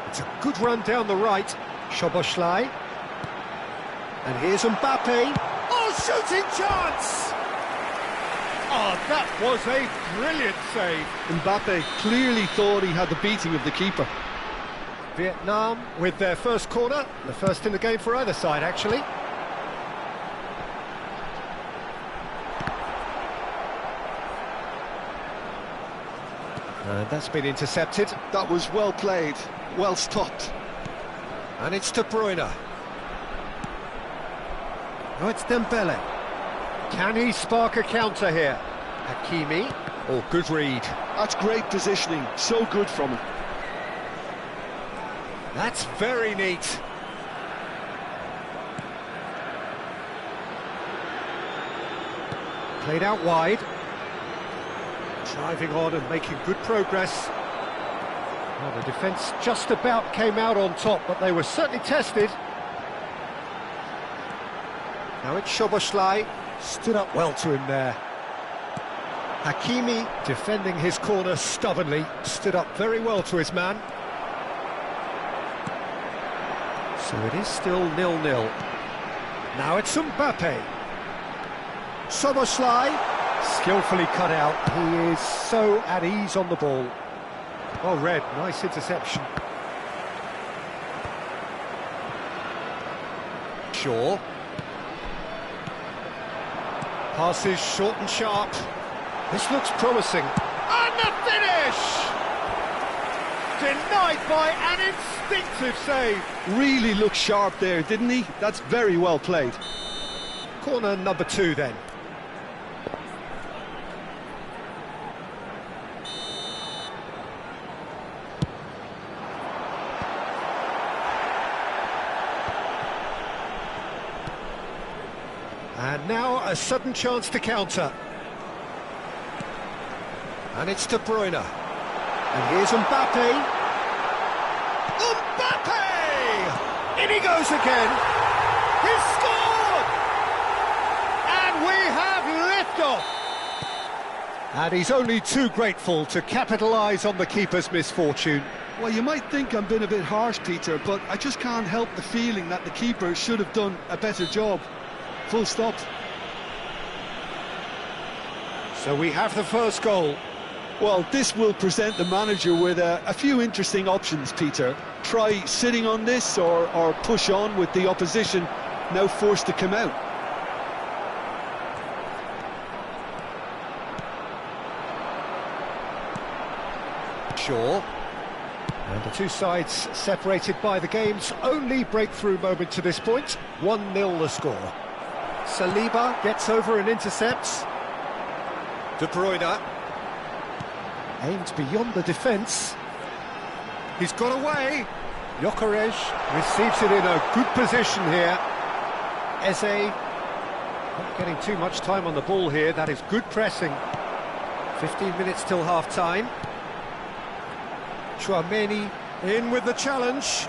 Speaker 1: It's a good run down the right. Szoboszlai. And here's Mbappe.
Speaker 4: Oh, shooting chance! Oh, that was a brilliant save.
Speaker 2: Mbappe clearly thought he had the beating of the keeper.
Speaker 1: Vietnam with their first corner, the first in the game for either side, actually. And that's been intercepted.
Speaker 2: That was well played, well stopped.
Speaker 1: And it's De Bruyne. Oh, it's Dembele. Can he spark a counter here? Hakimi. Oh, good read.
Speaker 2: That's great positioning, so good from him.
Speaker 1: That's very neat. Played out wide. Driving on and making good progress. Well, the defence just about came out on top, but they were certainly tested. Now it's Szoboszlai. Stood up well to him there. Hakimi defending his corner stubbornly. Stood up very well to his man. So it is still 0-0. Now it's Mbappe. Szoboszlai, skillfully cut out. He is so at ease on the ball. Oh, Red, nice interception. Shaw. Passes short and sharp. This looks promising.
Speaker 4: And the finish! Denied by an instinctive save.
Speaker 2: Really looked sharp there, didn't he? That's very well played.
Speaker 1: Corner number 2 then. And now a sudden chance to counter. And it's De Bruyne. And here's Mbappe.
Speaker 4: Mbappe! In he goes again. He's scored! And we have liftoff.
Speaker 1: And he's only too grateful to capitalise on the keeper's misfortune.
Speaker 2: Well, you might think I'm being a bit harsh, Peter, but I just can't help the feeling that the keeper should have done a better job. Full stop.
Speaker 1: So we have the first goal.
Speaker 2: Well, this will present the manager with a few interesting options, Peter. Try sitting on this or push on with the opposition now forced to come out.
Speaker 1: Shaw. And the two sides separated by the game's only breakthrough moment to this point. 1-0 the score. Saliba gets over and intercepts. De Bruyne. Aimed beyond the defence. He's got away. Gyökeres receives it in a good position here. Eze not getting too much time on the ball here. That is good pressing. 15 minutes till half-time. Tchouaméni in with the challenge.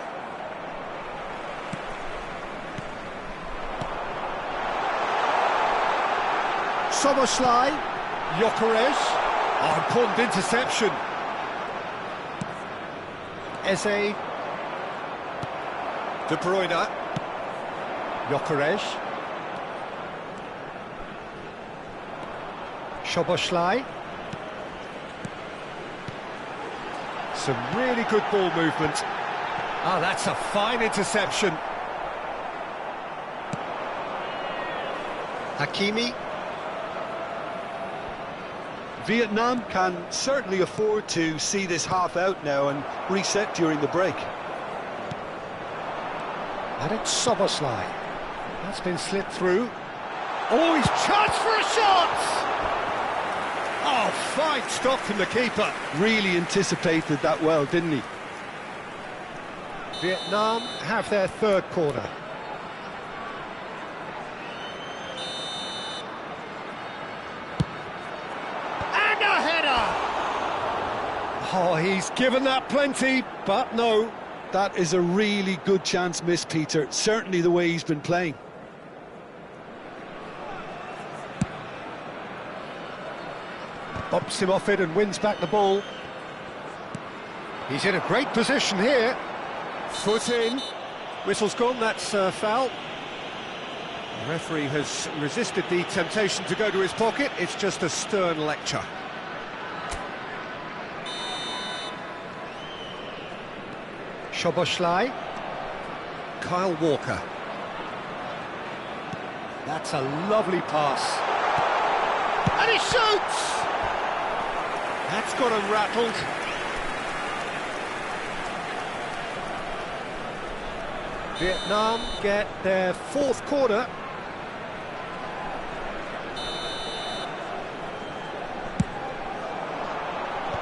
Speaker 1: Szoboszlai. Gyökeres. Oh, important interception. Eze. De Bruyne. Gyökeres. Szoboszlai. Some really good ball movement. Ah, that's a fine interception. Hakimi.
Speaker 2: Vietnam can certainly afford to see this half out now and reset during the break.
Speaker 1: And it's Szoboszlai. That's been slipped through. Oh, he's chance for a shot! Oh, fine stop from the keeper.
Speaker 2: Really anticipated that well, didn't he?
Speaker 1: Vietnam have their third corner. And a header! Oh, he's given that plenty, but no.
Speaker 2: That is a really good chance missed, Peter. Certainly the way he's been playing.
Speaker 1: Bops him off it and wins back the ball. He's in a great position here. Foot in. Whistle's gone, that's foul. The referee has resisted the temptation to go to his pocket. It's just a stern lecture. Szoboszlai. Kyle Walker. That's a lovely pass. And he shoots! That's got him rattled. Vietnam get their fourth corner.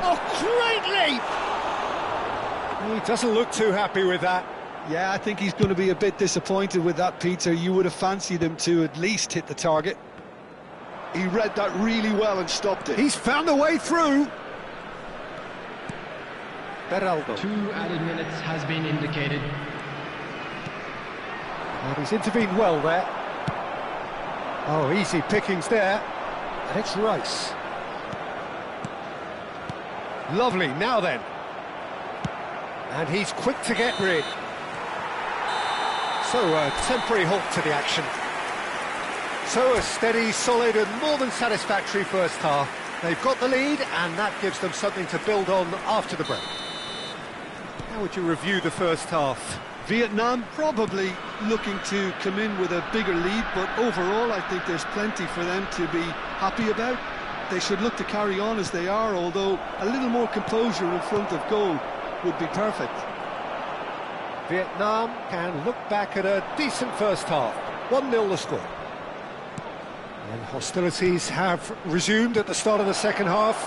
Speaker 1: Oh, great leap! He doesn't look too happy with that.
Speaker 2: Yeah, I think he's going to be a bit disappointed with that, Peter. You would have fancied him to at least hit the target. He read that really well and stopped it.
Speaker 1: He's found a way through. Beraldo.
Speaker 3: 2 added minutes has been indicated.
Speaker 1: And he's intervened well there. Oh, easy pickings there. And it's Rice. Lovely, now then. And he's quick to get rid. So a temporary halt to the action. So a steady, solid and more than satisfactory first half. They've got the lead and that gives them something to build on after the break. How would you review the first half?
Speaker 2: Vietnam probably looking to come in with a bigger lead, but overall I think there's plenty for them to be happy about. They should look to carry on as they are, although a little more composure in front of goal would be perfect.
Speaker 1: Vietnam can look back at a decent first half. 1-0 the score. And hostilities have resumed at the start of the second half.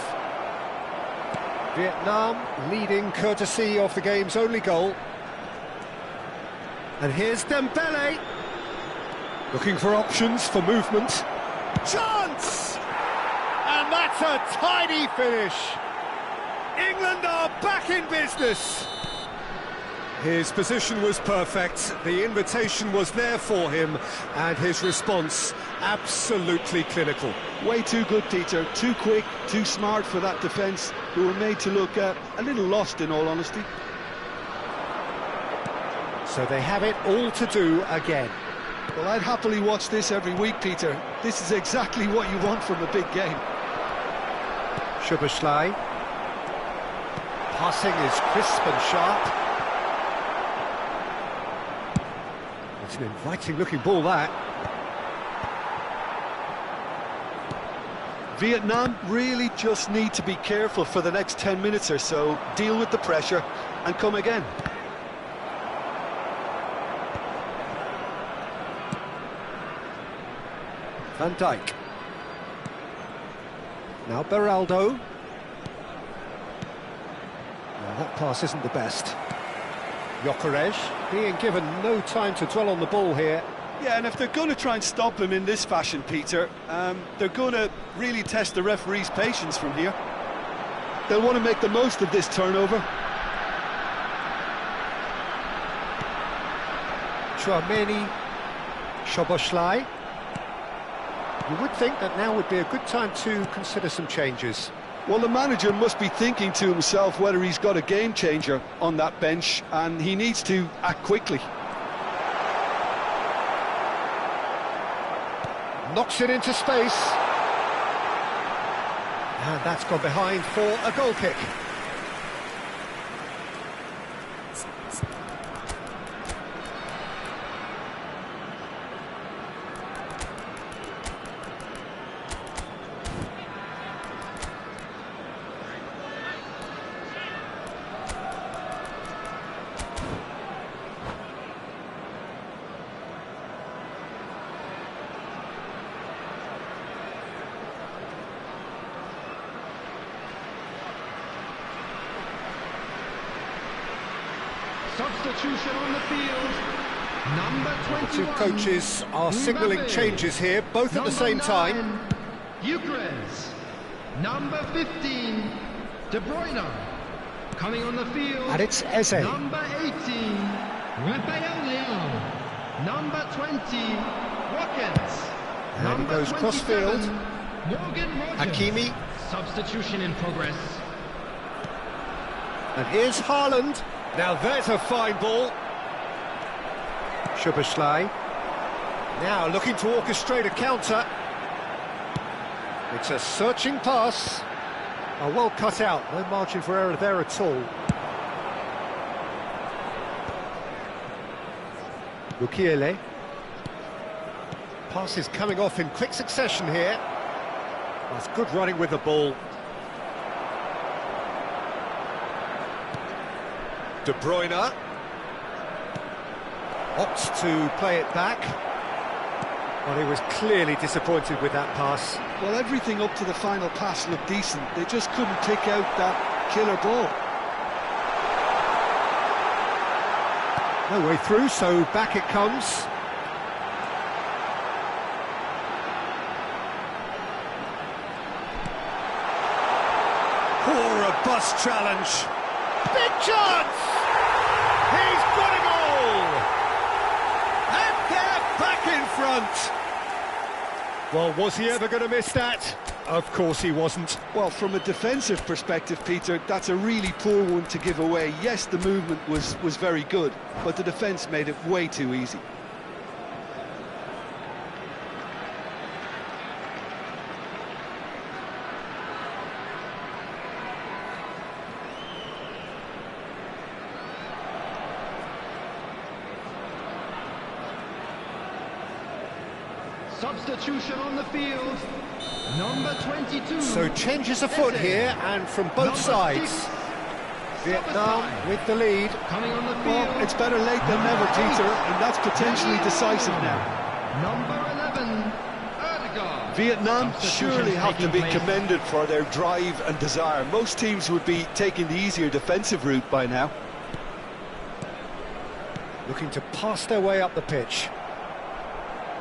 Speaker 1: Vietnam leading courtesy of the game's only goal. And here's Dembele. Looking for options for movement. Chance! And that's a tidy finish. England are back in business. His position was perfect, the invitation was there for him, and his response absolutely clinical.
Speaker 2: Way too good, Peter. Too quick, too smart for that defence, who were made to look a little lost, in all honesty.
Speaker 1: So they have it all to do again.
Speaker 2: Well, I'd happily watch this every week, Peter. This is exactly what you want from a big game.
Speaker 1: Szoboszlai. Passing is crisp and sharp. It's an inviting-looking ball, that.
Speaker 2: Vietnam really just need to be careful for the next 10 minutes or so, deal with the pressure and come again.
Speaker 1: Van Dijk. Now Beraldo. Well, that pass isn't the best. Gyökeres being given no time to dwell on the ball here.
Speaker 2: Yeah, and if they're going to try and stop him in this fashion, Peter, they're going to really test the referee's patience from here. They'll want to make the most of this turnover.
Speaker 1: Tchouaméni. Szoboszlai. You would think that now would be a good time to consider some changes.
Speaker 2: Well, the manager must be thinking to himself whether he's got a game changer on that bench, and he needs to act quickly.
Speaker 1: Knocks it into space. And that's gone behind for a goal kick.
Speaker 3: Substitution on the field. Number
Speaker 1: The two
Speaker 3: 21.
Speaker 1: coaches are signalling
Speaker 3: Mbappe.
Speaker 1: changes here, both at the same time.
Speaker 3: Gyökeres. Number 15. De Bruyne. Coming on the field.
Speaker 1: And it's Eze.
Speaker 3: Number 18. Raphael Leao. Number 20. Watkins.
Speaker 1: And he
Speaker 3: Number
Speaker 1: goes
Speaker 3: 27,
Speaker 1: cross-field.
Speaker 3: Morgan Rogers.
Speaker 1: Hakimi.
Speaker 3: Substitution in progress.
Speaker 1: And here's Haaland. Now there's a fine ball. Szoboszlai. Now looking to orchestrate a counter. It's a searching pass. Oh, well cut out, no margin for error there at all. Mukiele. Pass is coming off in quick succession here. That's good running with the ball. De Bruyne opts to play it back. Well, he was clearly disappointed with that pass.
Speaker 2: Well, everything up to the final pass looked decent. They just couldn't pick out that killer ball.
Speaker 1: No way through, so back it comes. Poor robust challenge. Big chance! He's got a goal! And they're back in front! Well, was he ever going to miss that? Of course he wasn't.
Speaker 2: Well, from a defensive perspective, Peter, that's a really poor one to give away. Yes, the movement was very good, but the defence made it way too easy.
Speaker 3: Substitution on the field. Number 22.
Speaker 1: So changes afoot here, and from both
Speaker 3: Number
Speaker 1: sides.
Speaker 3: 6.
Speaker 1: Vietnam with the lead.
Speaker 3: Coming on the field.
Speaker 2: Well, it's better late than never, Peter, and that's potentially decisive now.
Speaker 3: Number 11. Ødegaard.
Speaker 2: Vietnam
Speaker 3: Substitutions
Speaker 2: surely have to
Speaker 3: taking
Speaker 2: be
Speaker 3: place.
Speaker 2: commended for their drive and desire. Most teams would be taking the easier defensive route by now.
Speaker 1: Looking to pass their way up the pitch.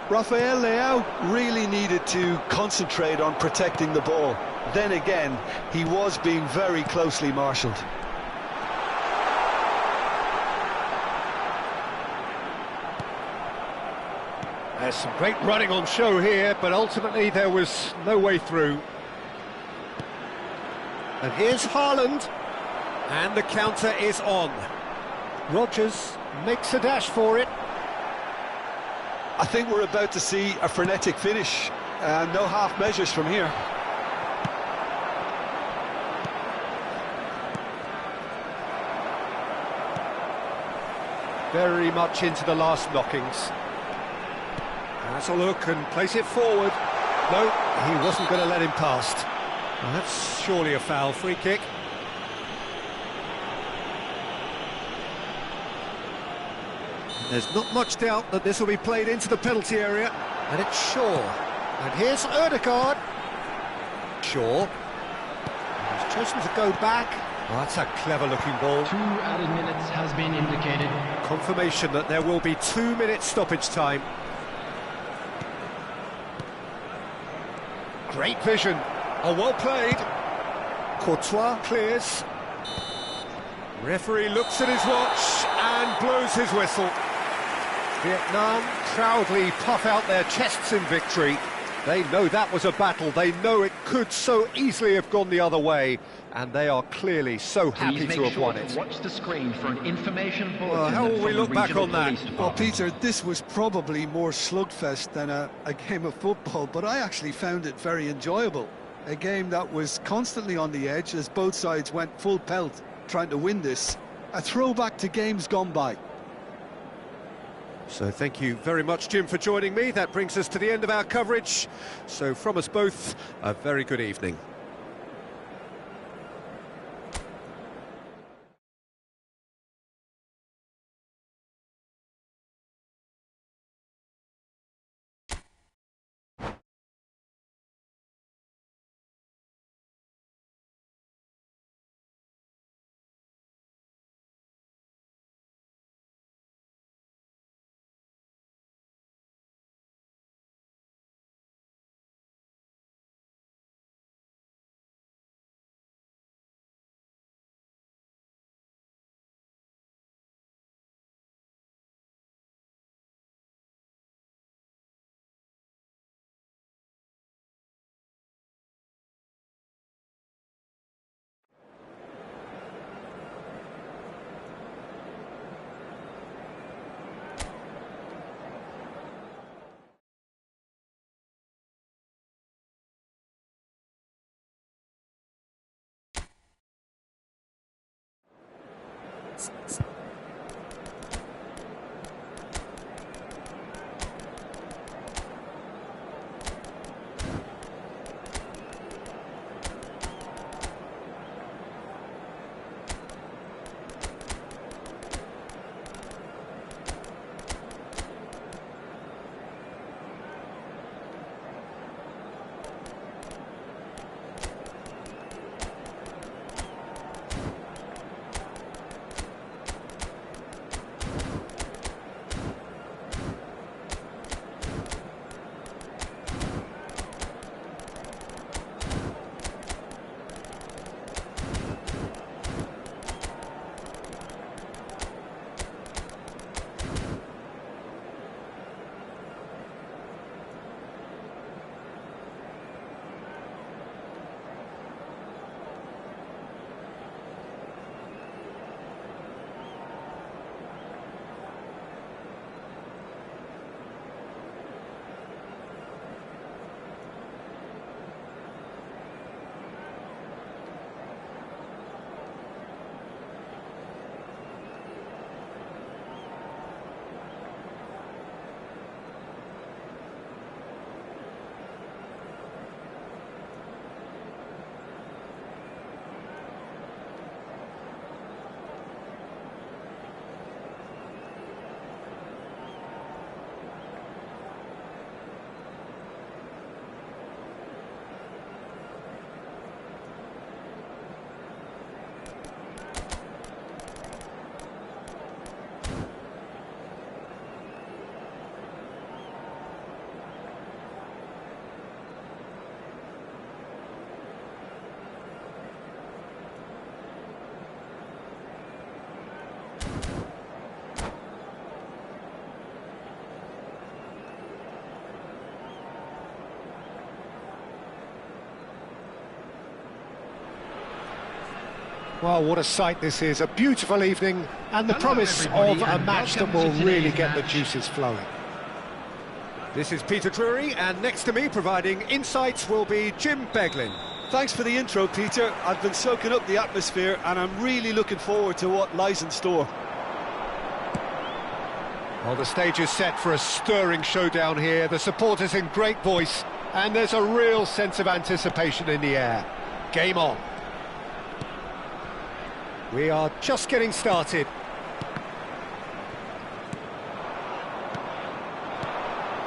Speaker 2: Raphael Leao really needed to concentrate on protecting the ball. Then again, he was being very closely marshalled.
Speaker 1: There's some great running on show here, but ultimately there was no way through. And here's Haaland. And the counter is on. Rogers makes a dash for it.
Speaker 2: I think we're about to see a frenetic finish. No half measures from here.
Speaker 1: Very much into the last knockings. Has a look and place it forward. No, he wasn't going to let him past. Well, that's surely a foul. Free kick. There's not much doubt that this will be played into the penalty area, and it's Shaw. And here's Ødegaard. Shaw. He's chosen to go back. Oh, that's a clever-looking ball.
Speaker 3: 2 added minutes has been indicated.
Speaker 1: Confirmation that there will be 2 minutes stoppage time. Great vision. Oh, well played. Courtois clears. Referee looks at his watch and blows his whistle. Vietnam proudly puff out their chests in victory. They know that was a battle. They know it could so easily have gone the other way. And they are clearly so happy to have won it.
Speaker 5: Watch the screen for an information bulletin.
Speaker 1: Well, how will
Speaker 5: from
Speaker 1: we
Speaker 5: the
Speaker 1: look back
Speaker 5: regional
Speaker 1: on that?
Speaker 5: police
Speaker 2: Well,
Speaker 5: department.
Speaker 2: Peter, this was probably more slugfest than a game of football, but I actually found it very enjoyable. A game that was constantly on the edge as both sides went full pelt trying to win this. A throwback to games gone by.
Speaker 1: So thank you very much, Jim, for joining me. That brings us to the end of our coverage. So from us both, a very good evening. Well, what a sight this is, a beautiful evening, and the promise of a match that will really get the juices flowing. This is Peter Drury, and next to me providing insights will be Jim Beglin.
Speaker 2: Thanks for the intro, Peter. I've been soaking up the atmosphere, and I'm really looking forward to what lies in store.
Speaker 1: Well, the stage is set for a stirring showdown here, the supporters in great voice, and there's a real sense of anticipation in the air. Game on. We are just getting started.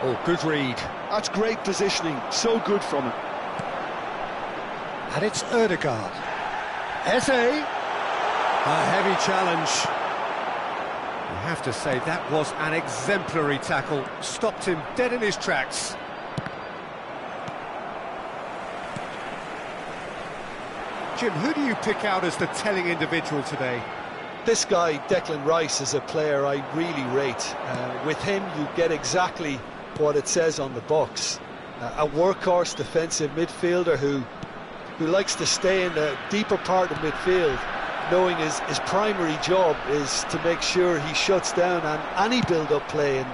Speaker 1: Oh, good read.
Speaker 2: That's great positioning, so good from him.
Speaker 1: And it's Ødegaard. Eze. A heavy challenge. You have to say that was an exemplary tackle. Stopped him dead in his tracks. Jim, who do you pick out as the telling individual today?
Speaker 2: This guy, Declan Rice, is a player I really rate. With him, you get exactly what it says on the box. A workhorse defensive midfielder who likes to stay in the deeper part of midfield, knowing his primary job is to make sure he shuts down any build-up play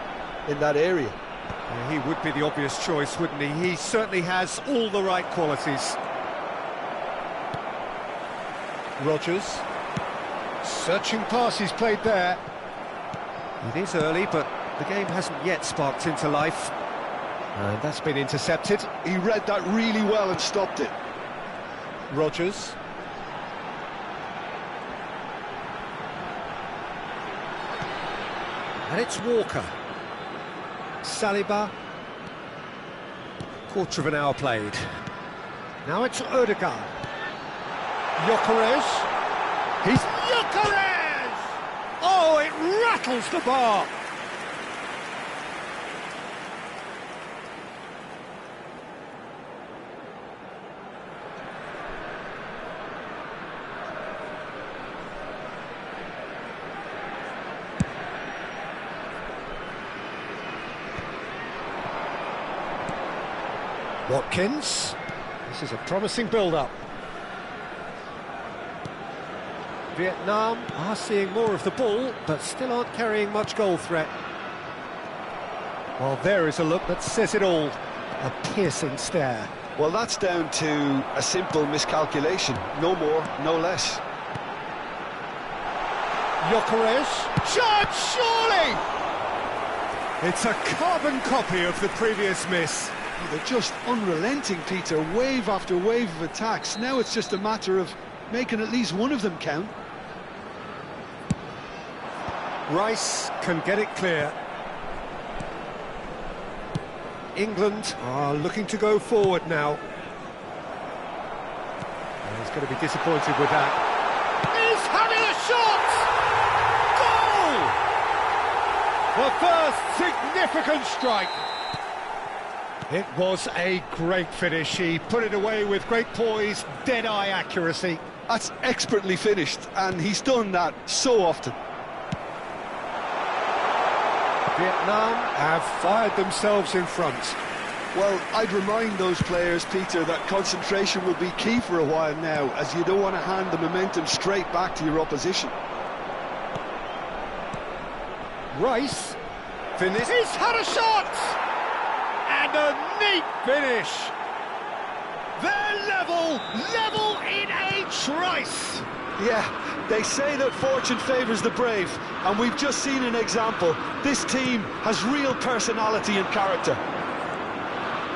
Speaker 2: in that area.
Speaker 1: Yeah, he would be the obvious choice, wouldn't he? He certainly has all the right qualities. Rodgers. Searching pass he's played there. It is early, but the game hasn't yet sparked into life. And that's been intercepted.
Speaker 2: He read that really well and stopped it.
Speaker 1: Rodgers. And it's Walker. Saliba. Quarter of an hour played. Now it's Ødegaard. Gyökeres. He's Gyökeres! Oh, it rattles the bar. Watkins. This is a promising build-up. Vietnam are seeing more of the ball, but still aren't carrying much goal threat. Well, there is a look that says it all. A piercing stare.
Speaker 2: Well, that's down to a simple miscalculation. No more, no less.
Speaker 1: Gyökeres. Chance, surely! It's a carbon copy of the previous miss.
Speaker 2: They're just unrelenting, Peter, wave after wave of attacks. Now it's just a matter of making at least one of them count.
Speaker 1: Rice can get it clear. England are looking to go forward now. He's going to be disappointed with that. He's having a shot! Goal! The first significant strike. It was a great finish. He put it away with great poise, dead-eye accuracy.
Speaker 2: That's expertly finished, and he's done that so often.
Speaker 1: Vietnam have fired themselves in front.
Speaker 2: Well, I'd remind those players, Peter, that concentration will be key for a while now, as you don't want to hand the momentum straight back to your opposition.
Speaker 1: Rice, finish. He's had a shot! And a neat finish. They're level in H. Rice.
Speaker 2: Yeah, they say that fortune favours the brave, and we've just seen an example. This team has real personality and character.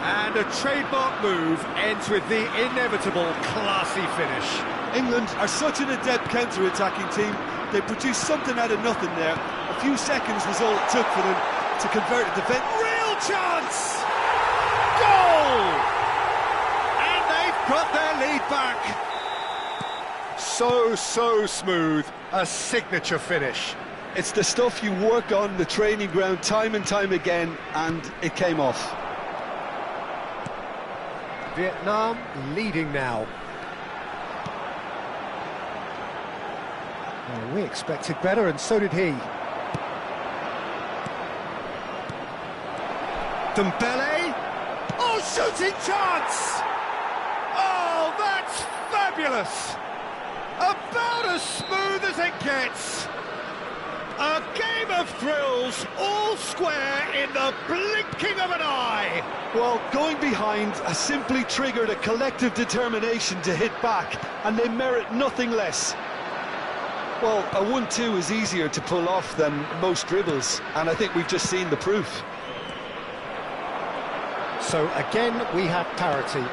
Speaker 1: And a trademark move ends with the inevitable classy finish.
Speaker 2: England are such an adept counter-attacking team. They produced something out of nothing there. A few seconds was all it took for them to convert a defence.
Speaker 1: Real chance! Goal! And they've got their lead back. So smooth, a signature finish.
Speaker 2: It's the stuff you work on the training ground time and time again, and it came off.
Speaker 1: Vietnam leading now. Well, we expected better, and so did he. Dembele. Oh, shooting chance! Oh, that's fabulous! About as smooth as it gets. A game of thrills, all square in the blinking of an eye.
Speaker 2: Well, going behind has simply triggered a collective determination to hit back, and they merit nothing less. Well, a 1-2 is easier to pull off than most dribbles, and I think we've just seen the proof.
Speaker 1: So again, we have parity.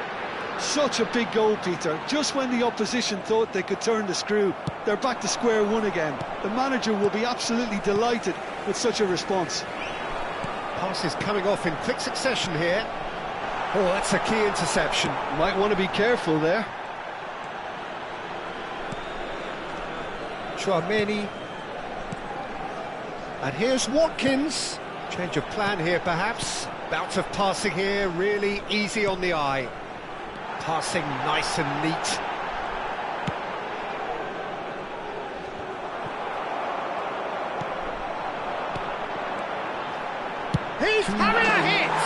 Speaker 2: Such a big goal, Peter. Just when the opposition thought they could turn the screw, they're back to square one again. The manager will be absolutely delighted with such a response.
Speaker 1: Passes coming off in quick succession here. Oh, that's a key interception.
Speaker 2: Might want to be careful there.
Speaker 1: Tchouaméni. And here's Watkins. Change of plan here, perhaps. Bout of passing here, really easy on the eye. Passing nice and neat. He's having a hit!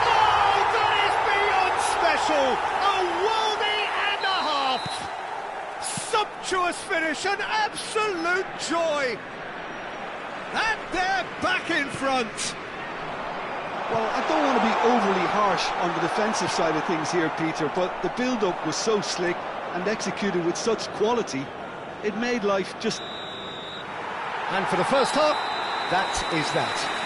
Speaker 1: Oh, that is beyond special! A worldie and a half! Sumptuous finish, an absolute joy! And they're back in front!
Speaker 2: Well, I don't want to be overly harsh on the defensive side of things here, Peter, but the build-up was so slick and executed with such quality, it made life just...
Speaker 1: And for the first half, that is that.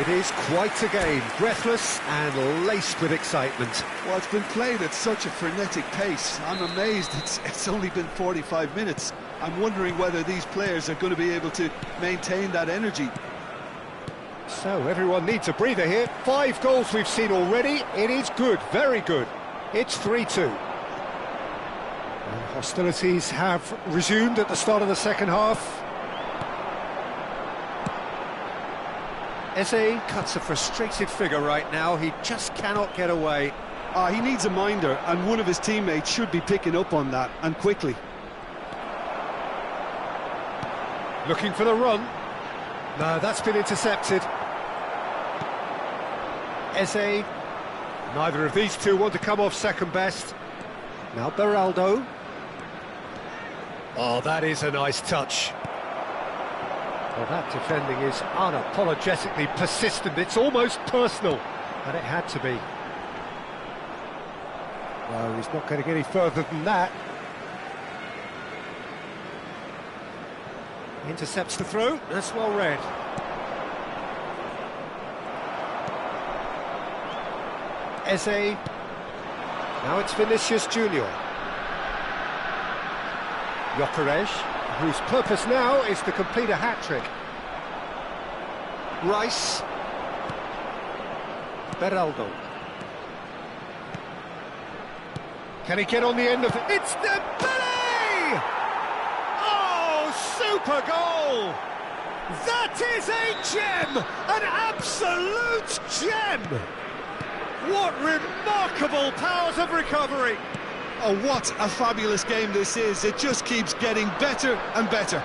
Speaker 1: It is quite a game, breathless and laced with excitement.
Speaker 2: Well, it's been played at such a frenetic pace. I'm amazed it's only been 45 minutes. I'm wondering whether these players are going to be able to maintain that energy.
Speaker 1: So everyone needs a breather here. 5 goals we've seen already. It is good, very good. It's 3-2. And hostilities have resumed at the start of the second half. Eze cuts a frustrated figure right now. He just cannot get away.
Speaker 2: He needs a minder, and one of his teammates should be picking up on that, and quickly.
Speaker 1: Looking for the run. No, that's been intercepted. Eze. Neither of these two want to come off second best. Now Beraldo. Oh, that is a nice touch. Well, that defending is unapologetically persistent. It's almost personal, and it had to be. No, he's not going to get any further than that. Intercepts the throw, that's well read. Eze. Now it's Vinicius Junior. Gyökeres, whose purpose now is to complete a hat-trick. Rice. Beraldo. Can he get on the end of it? It's Dembele! Oh, super goal! That is a gem! An absolute gem! What remarkable powers of recovery!
Speaker 2: Oh, what a fabulous game this is. It just keeps getting better and better.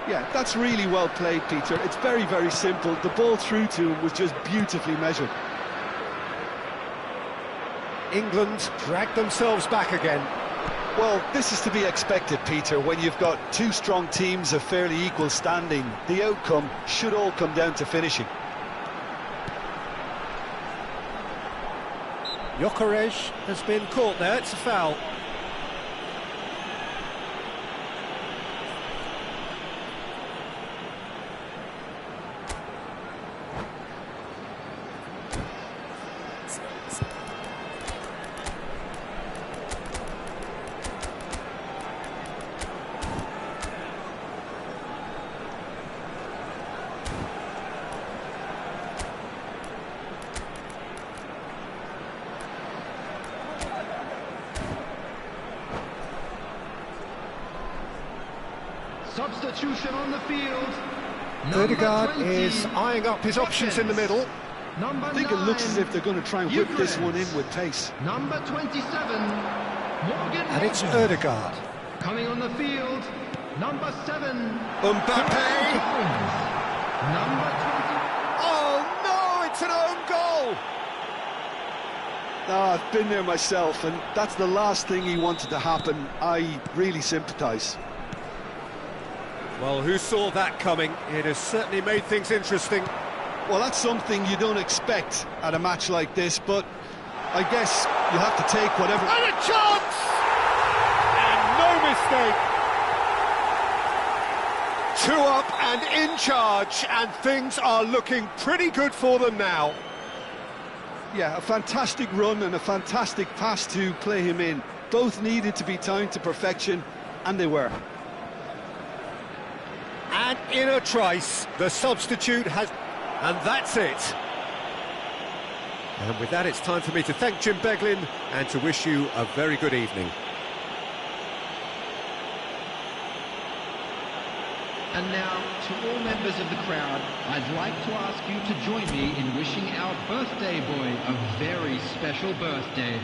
Speaker 2: Yeah, that's really well played, Peter. It's very, very simple. The ball through to him was just beautifully measured.
Speaker 1: England dragged themselves back again.
Speaker 2: Well, this is to be expected, Peter. When you've got two strong teams of fairly equal standing, the outcome should all come down to finishing.
Speaker 1: Gyökeres has been caught there, it's a foul.
Speaker 3: Substitution on the field.
Speaker 1: Ødegaard is eyeing up his options in the middle.
Speaker 2: I think it looks as if they're going to try and whip this one in with pace.
Speaker 3: Number 27, Morgan.
Speaker 1: And it's Ødegaard.
Speaker 3: Coming on the field, number 7.
Speaker 1: Mbappe!
Speaker 3: Number 20.
Speaker 1: Oh no, it's an own goal!
Speaker 2: Oh, I've been there myself, and that's the last thing he wanted to happen. I really sympathise.
Speaker 1: Well, who saw that coming? It has certainly made things interesting.
Speaker 2: Well, that's something you don't expect at a match like this, but I guess you have to take whatever...
Speaker 1: And a chance! And no mistake! 2 up and in charge, and things are looking pretty good for them now.
Speaker 2: Yeah, a fantastic run and a fantastic pass to play him in. Both needed to be timed to perfection, and they were.
Speaker 1: And in a trice, the substitute has... And that's it. And with that, it's time for me to thank Jim Beglin and to wish you a very good evening.
Speaker 5: And now, to all members of the crowd, I'd like to ask you to join me in wishing our birthday boy a very special birthday.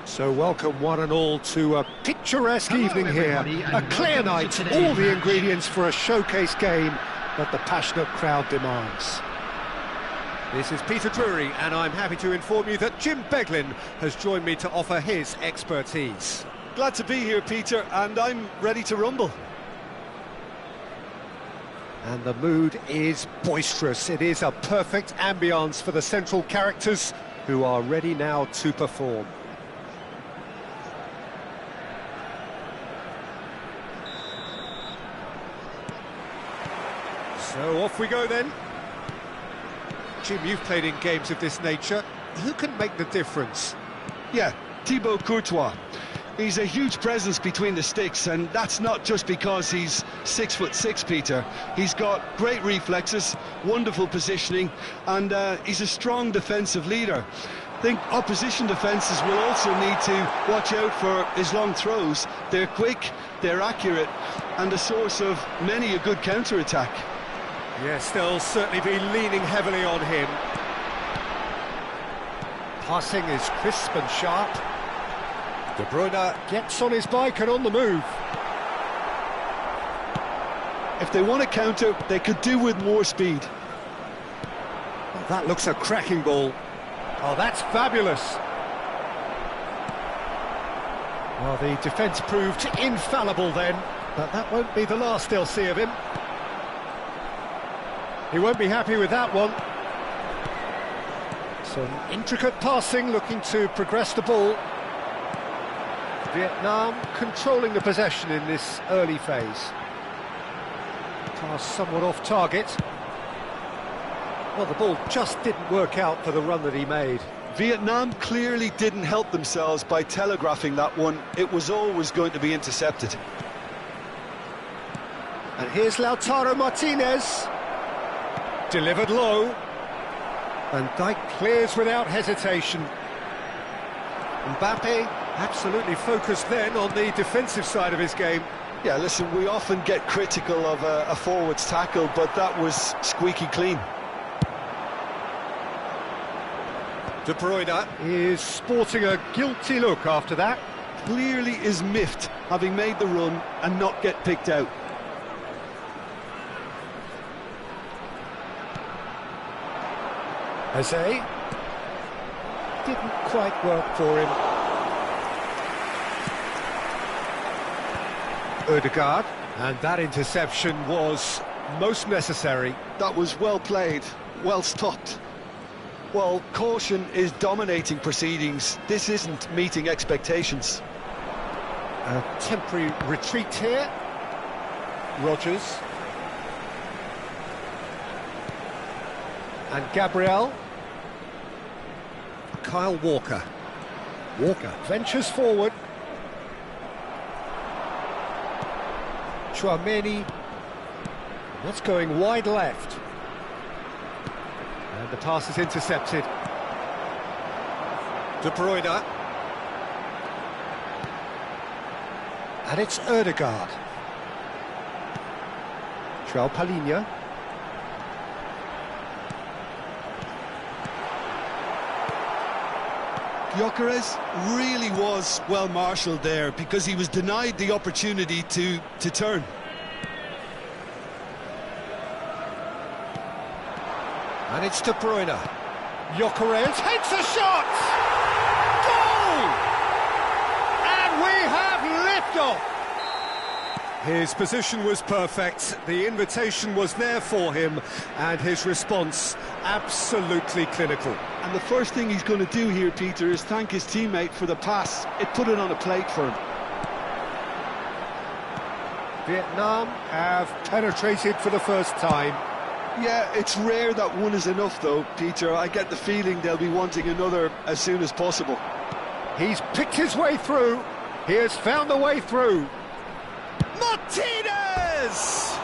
Speaker 1: So welcome one and all to a picturesque evening here, a clear night, all the ingredients for a showcase game that the passionate crowd demands. This is Peter Drury, and I'm happy to inform you that Jim Beglin has joined me to offer his expertise.
Speaker 2: Glad to be here, Peter, and I'm ready to rumble.
Speaker 1: And the mood is boisterous. It is a perfect ambience for the central characters who are ready now to perform. So off we go then. Jim, you've played in games of this nature. Who can make the difference?
Speaker 2: Yeah, Thibaut Courtois. He's a huge presence between the sticks, and that's not just because he's 6'6", Peter. He's got great reflexes, wonderful positioning, and he's a strong defensive leader. I think opposition defences will also need to watch out for his long throws. They're quick, they're accurate, and a source of many a good counter-attack.
Speaker 1: Yes, they'll certainly be leaning heavily on him. Passing is crisp and sharp. De Bruyne gets on his bike and on the move.
Speaker 2: If they want to counter, they could do with more speed.
Speaker 1: Oh, that looks a cracking ball. Oh, that's fabulous. Well, the defence proved infallible then, but that won't be the last they'll see of him. He won't be happy with that one. Some intricate passing, looking to progress the ball. Vietnam controlling the possession in this early phase. Pass somewhat off target. Well, the ball just didn't work out for the run that he made.
Speaker 2: Vietnam clearly didn't help themselves by telegraphing that one. It was always going to be intercepted.
Speaker 1: And here's Lautaro Martinez. Delivered low. Van Dijk clears without hesitation. Mbappe absolutely focused then on the defensive side of his game.
Speaker 2: Yeah, listen, we often get critical of a forward's tackle, but that was squeaky clean.
Speaker 1: De Bruyne is sporting a guilty look after that.
Speaker 2: Clearly is miffed, having made the run and not get picked out.
Speaker 1: Jose didn't quite work for him. Ødegaard, and that interception was most necessary.
Speaker 2: That was well played, well stopped. Well, caution is dominating proceedings. This isn't meeting expectations.
Speaker 1: A temporary retreat here. Rodgers. And Gabriel. Kyle Walker. Walker ventures forward. Tchouaméni. That's going wide left. And the pass is intercepted. De Bruyne. And it's Ødegaard. João Palhinha.
Speaker 2: Gyökeres really was well marshalled there because he was denied the opportunity to turn.
Speaker 1: And it's De Bruyne. Gyökeres hits a shot! Goal! And we have liftoff! His position was perfect, the invitation was there for him, and his response absolutely clinical.
Speaker 2: And the first thing he's going to do here, Peter, is thank his teammate for the pass. It put it on a plate for him.
Speaker 1: Vietnam have penetrated for the first time.
Speaker 2: Yeah, it's rare that one is enough, though, Peter. I get the feeling they'll be wanting another as soon as possible.
Speaker 1: He's picked his way through. He has found a way through. Martinez!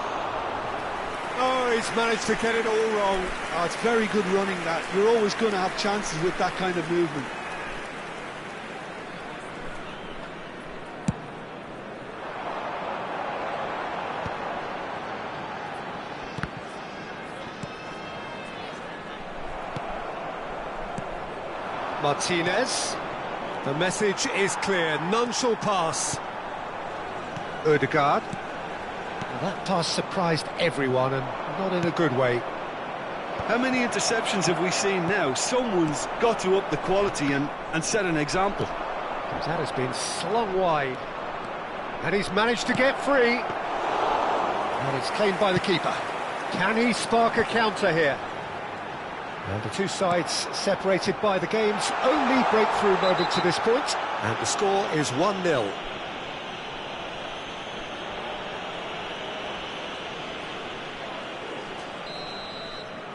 Speaker 1: Oh, he's managed to get it all wrong.
Speaker 2: Oh, it's very good running, that. You're always going to have chances with that kind of movement.
Speaker 1: Martinez. The message is clear. None shall pass. Ødegaard. Well, that pass surprised everyone, and not in a good way.
Speaker 2: How many interceptions have we seen now? Someone's got to up the quality and set an example.
Speaker 1: That has been slung wide. And he's managed to get free. And it's claimed by the keeper. Can he spark a counter here? And the two sides separated by the game's only breakthrough moment to this point. And the score is 1-0.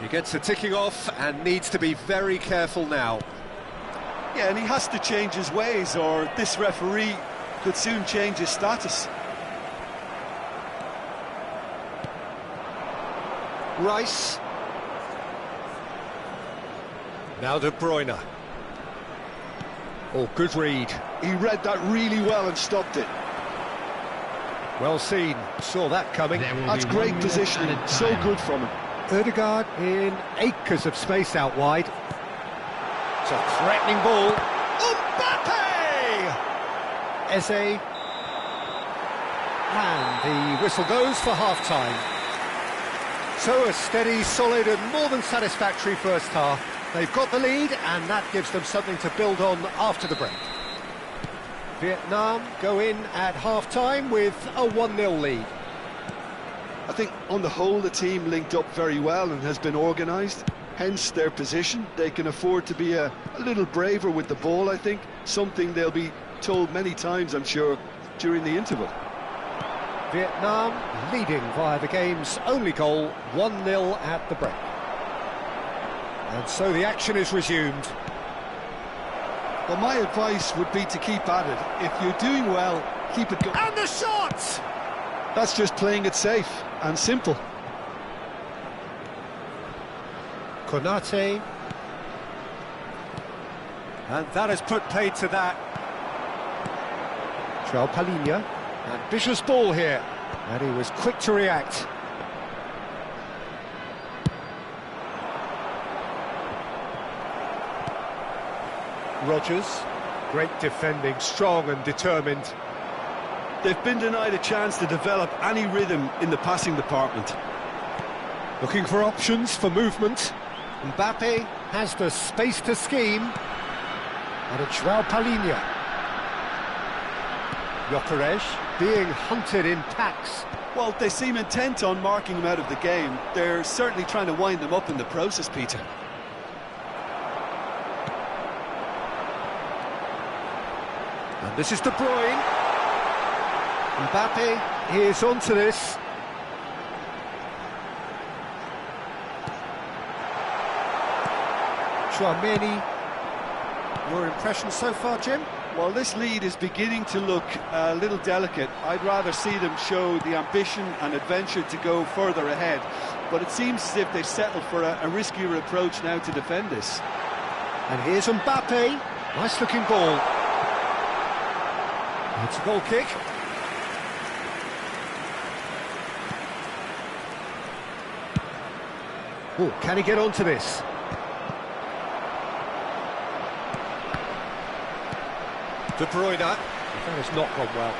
Speaker 1: He gets the ticking off and needs to be very careful now.
Speaker 2: Yeah, and he has to change his ways, or this referee could soon change his status.
Speaker 1: Rice. Now De Bruyne. Oh, good read.
Speaker 2: He read that really well and stopped it.
Speaker 1: Well seen. Saw that coming.
Speaker 2: That's great positioning. So good from him.
Speaker 1: Ødegaard in acres of space out wide. It's a threatening ball. Mbappe! Eze. And the whistle goes for half-time. So a steady, solid and more than satisfactory first half. They've got the lead and that gives them something to build on after the break. Vietnam go in at half-time with a 1-0 lead.
Speaker 2: I think on the whole the team linked up very well and has been organised, hence their position. They can afford to be a little braver with the ball, I think, something they'll be told many times, I'm sure, during the interval.
Speaker 1: Vietnam leading via the game's only goal, 1-0 at the break. And so the action is resumed.
Speaker 2: Well, my advice would be to keep at it. If you're doing well, keep it going.
Speaker 1: And the shot!
Speaker 2: That's just playing it safe and simple.
Speaker 1: Konate. And that has put paid to that. João Palhinha. Ambitious ball here. And he was quick to react. Rodgers. Great defending, strong and determined.
Speaker 2: They've been denied a chance to develop any rhythm in the passing department.
Speaker 1: Looking for options for movement. Mbappe has the space to scheme. And it's João Palhinha. Gyökeres being hunted in packs.
Speaker 2: Well, they seem intent on marking him out of the game. They're certainly trying to wind them up in the process, Peter.
Speaker 1: And this is De Bruyne. Mbappe is onto this. Tchouaméni. Your impression so far, Jim?
Speaker 2: Well, this lead is beginning to look a little delicate. I'd rather see them show the ambition and adventure to go further ahead. But it seems as if they've settled for a riskier approach now to defend this.
Speaker 1: And here's Mbappe. Nice-looking ball. It's a goal kick. Oh, can he get onto this? De Bruyne. That has not gone well.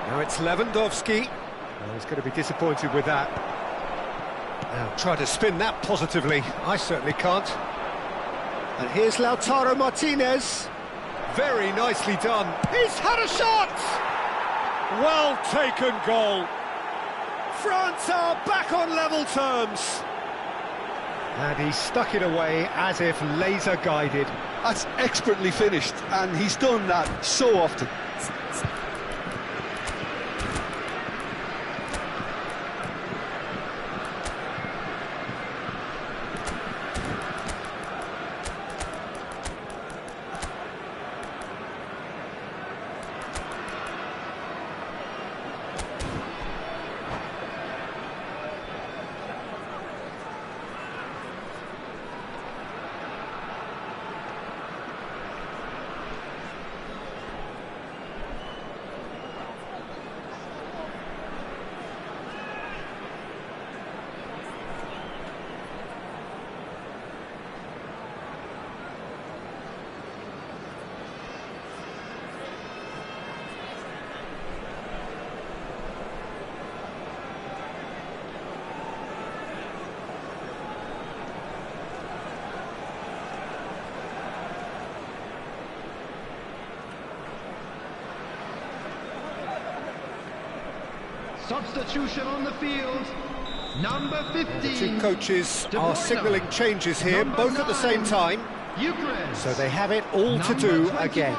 Speaker 1: Now it's Lewandowski. Well, he's going to be disappointed with that. Now try to spin that positively. I certainly can't. And here's Lautaro Martinez. Very nicely done. He's had a shot! Well taken goal. France are back on level terms. And he stuck it away as if laser guided.
Speaker 2: That's expertly finished, and he's done that so often.
Speaker 5: Substitution on the field, number 15.
Speaker 1: The two coaches are signalling changes here, both at the same time.
Speaker 5: Eucharist.
Speaker 1: So they have it all to do again.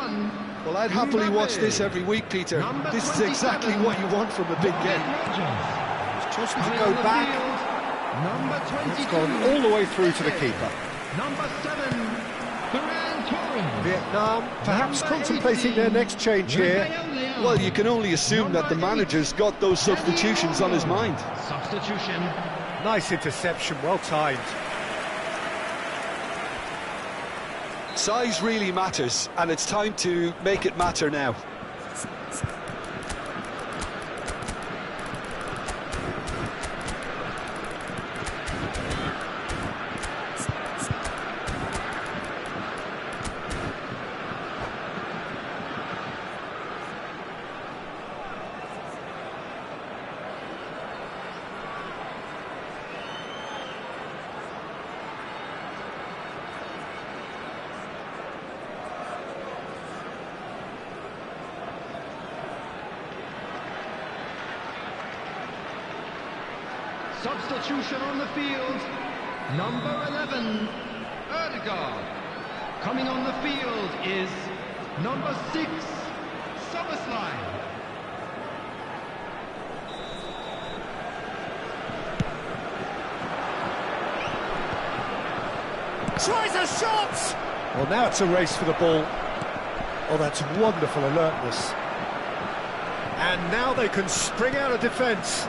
Speaker 2: Well, I'd happily watch this every week, Peter. This is exactly what you want from a big game.
Speaker 1: He's chosen to go back. It's gone all the way through to the keeper.
Speaker 5: Number 7, Ferran Torres.
Speaker 1: Vietnam perhaps contemplating their next change here.
Speaker 2: Well, you can only assume that the manager's got those substitutions on his mind.
Speaker 5: Substitution.
Speaker 1: Nice interception, well timed.
Speaker 2: Size really matters, and it's time to make it matter now.
Speaker 5: Substitution on the field, number 11, Ødegaard. Coming on the field is number 6, Szoboszlai.
Speaker 1: Tries a shot! Well, now it's a race for the ball. Oh, that's wonderful alertness. And now they can spring out of defence.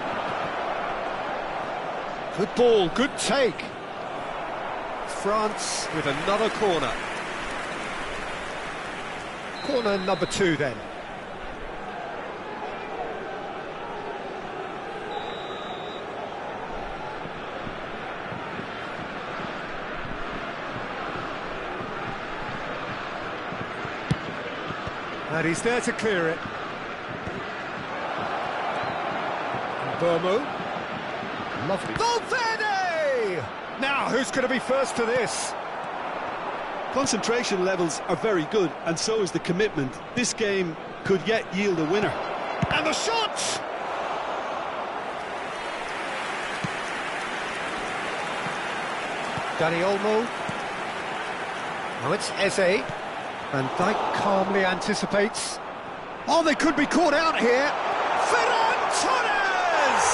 Speaker 1: Good ball, good take. France with another corner. Corner number 2 then. And he's there to clear it. Bournemouth. Lovely. Valverde! Now, who's going to be first to this?
Speaker 2: Concentration levels are very good, and so is the commitment. This game could yet yield a winner.
Speaker 1: And the shot! Dani Olmo. Now it's Eze. Van Dijk calmly anticipates. Oh, they could be caught out here.
Speaker 4: Ferran Torres!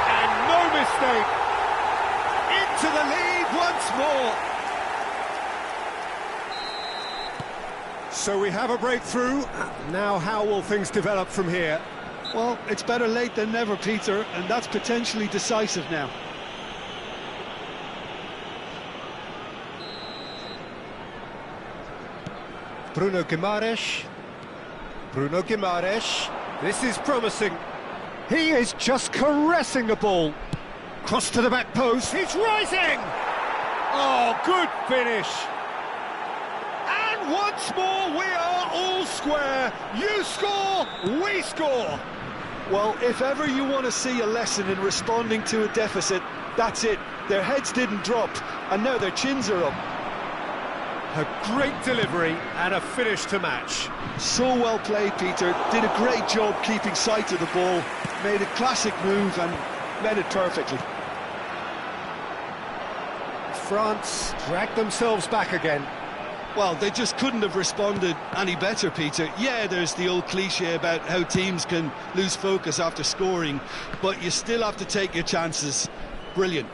Speaker 4: And no mistake. Into the lead once more.
Speaker 1: So we have a breakthrough. Now how will things develop from here?
Speaker 2: Well, it's better late than never, Peter, and that's potentially decisive now.
Speaker 1: Bruno Guimaraes. Bruno Guimaraes. This is promising. He is just caressing the ball. Cross to the back post.
Speaker 4: He's rising! Oh, good finish. And once more we are all square. You score, we score.
Speaker 2: Well, if ever you want to see a lesson in responding to a deficit, that's it. Their heads didn't drop, and now their chins are up.
Speaker 1: A great delivery and a finish to match.
Speaker 2: So well played, Peter. Did a great job keeping sight of the ball. Made a classic move and met it perfectly.
Speaker 1: France dragged themselves back again.
Speaker 2: Well, they just couldn't have responded any better, Peter. Yeah, there's the old cliche about how teams can lose focus after scoring, but you still have to take your chances. Brilliant.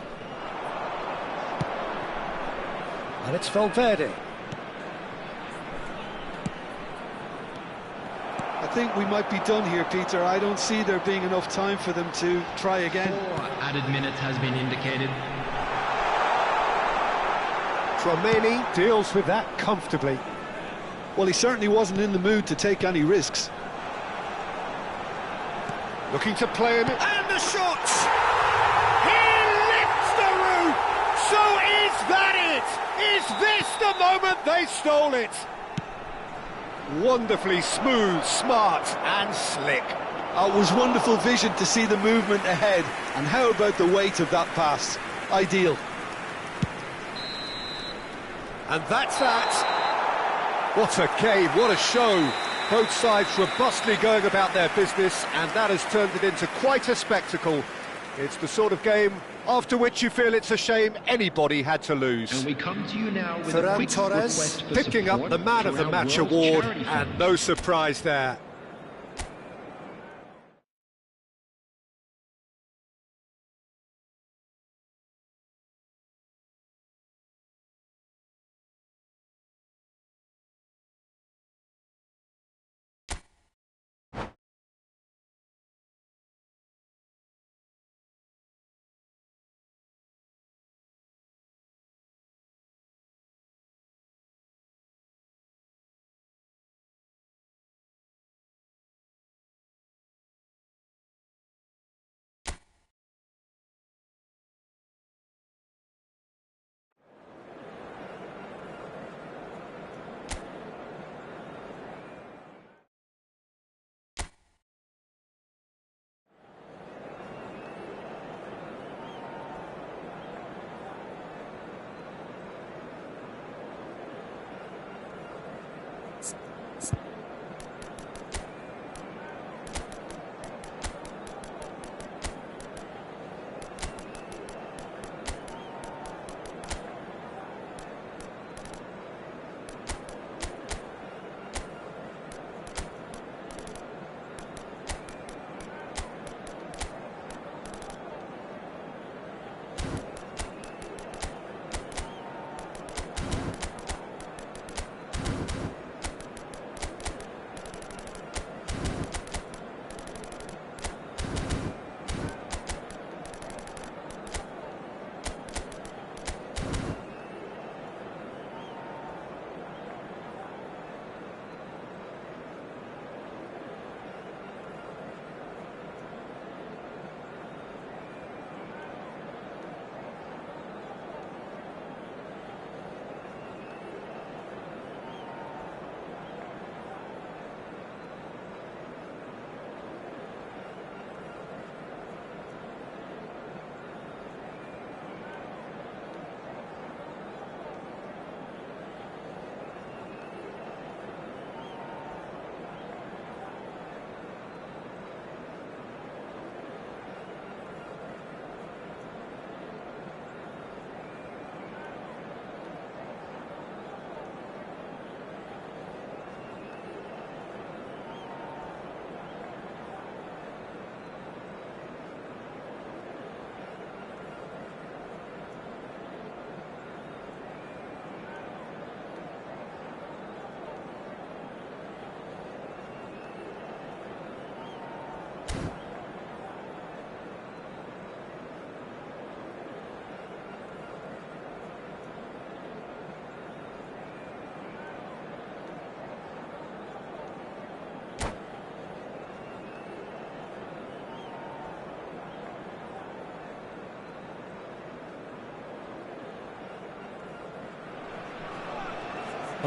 Speaker 1: And it's Valverde.
Speaker 2: I think we might be done here, Peter. I don't see there being enough time for them to try again.
Speaker 5: 4 added minutes has been indicated.
Speaker 1: Tchouaméni deals with that comfortably.
Speaker 2: Well, he certainly wasn't in the mood to take any risks.
Speaker 1: Looking to play him.
Speaker 4: And the shot! He lifts the roof! So is that it? Is this the moment they stole it?
Speaker 1: Wonderfully smooth, smart and slick.
Speaker 2: It was wonderful vision to see the movement ahead. And how about the weight of that pass? Ideal.
Speaker 1: And that's that. What a game, what a show. Both sides robustly going about their business, and that has turned it into quite a spectacle. It's the sort of game after which you feel it's a shame anybody had to lose.
Speaker 5: And we come to you now with a
Speaker 1: Ferran
Speaker 5: quick
Speaker 1: Torres
Speaker 5: request for
Speaker 1: picking up
Speaker 5: support
Speaker 1: the Man of the
Speaker 5: to our
Speaker 1: Match
Speaker 5: World
Speaker 1: award,
Speaker 5: Charity Fund.
Speaker 1: and no surprise there.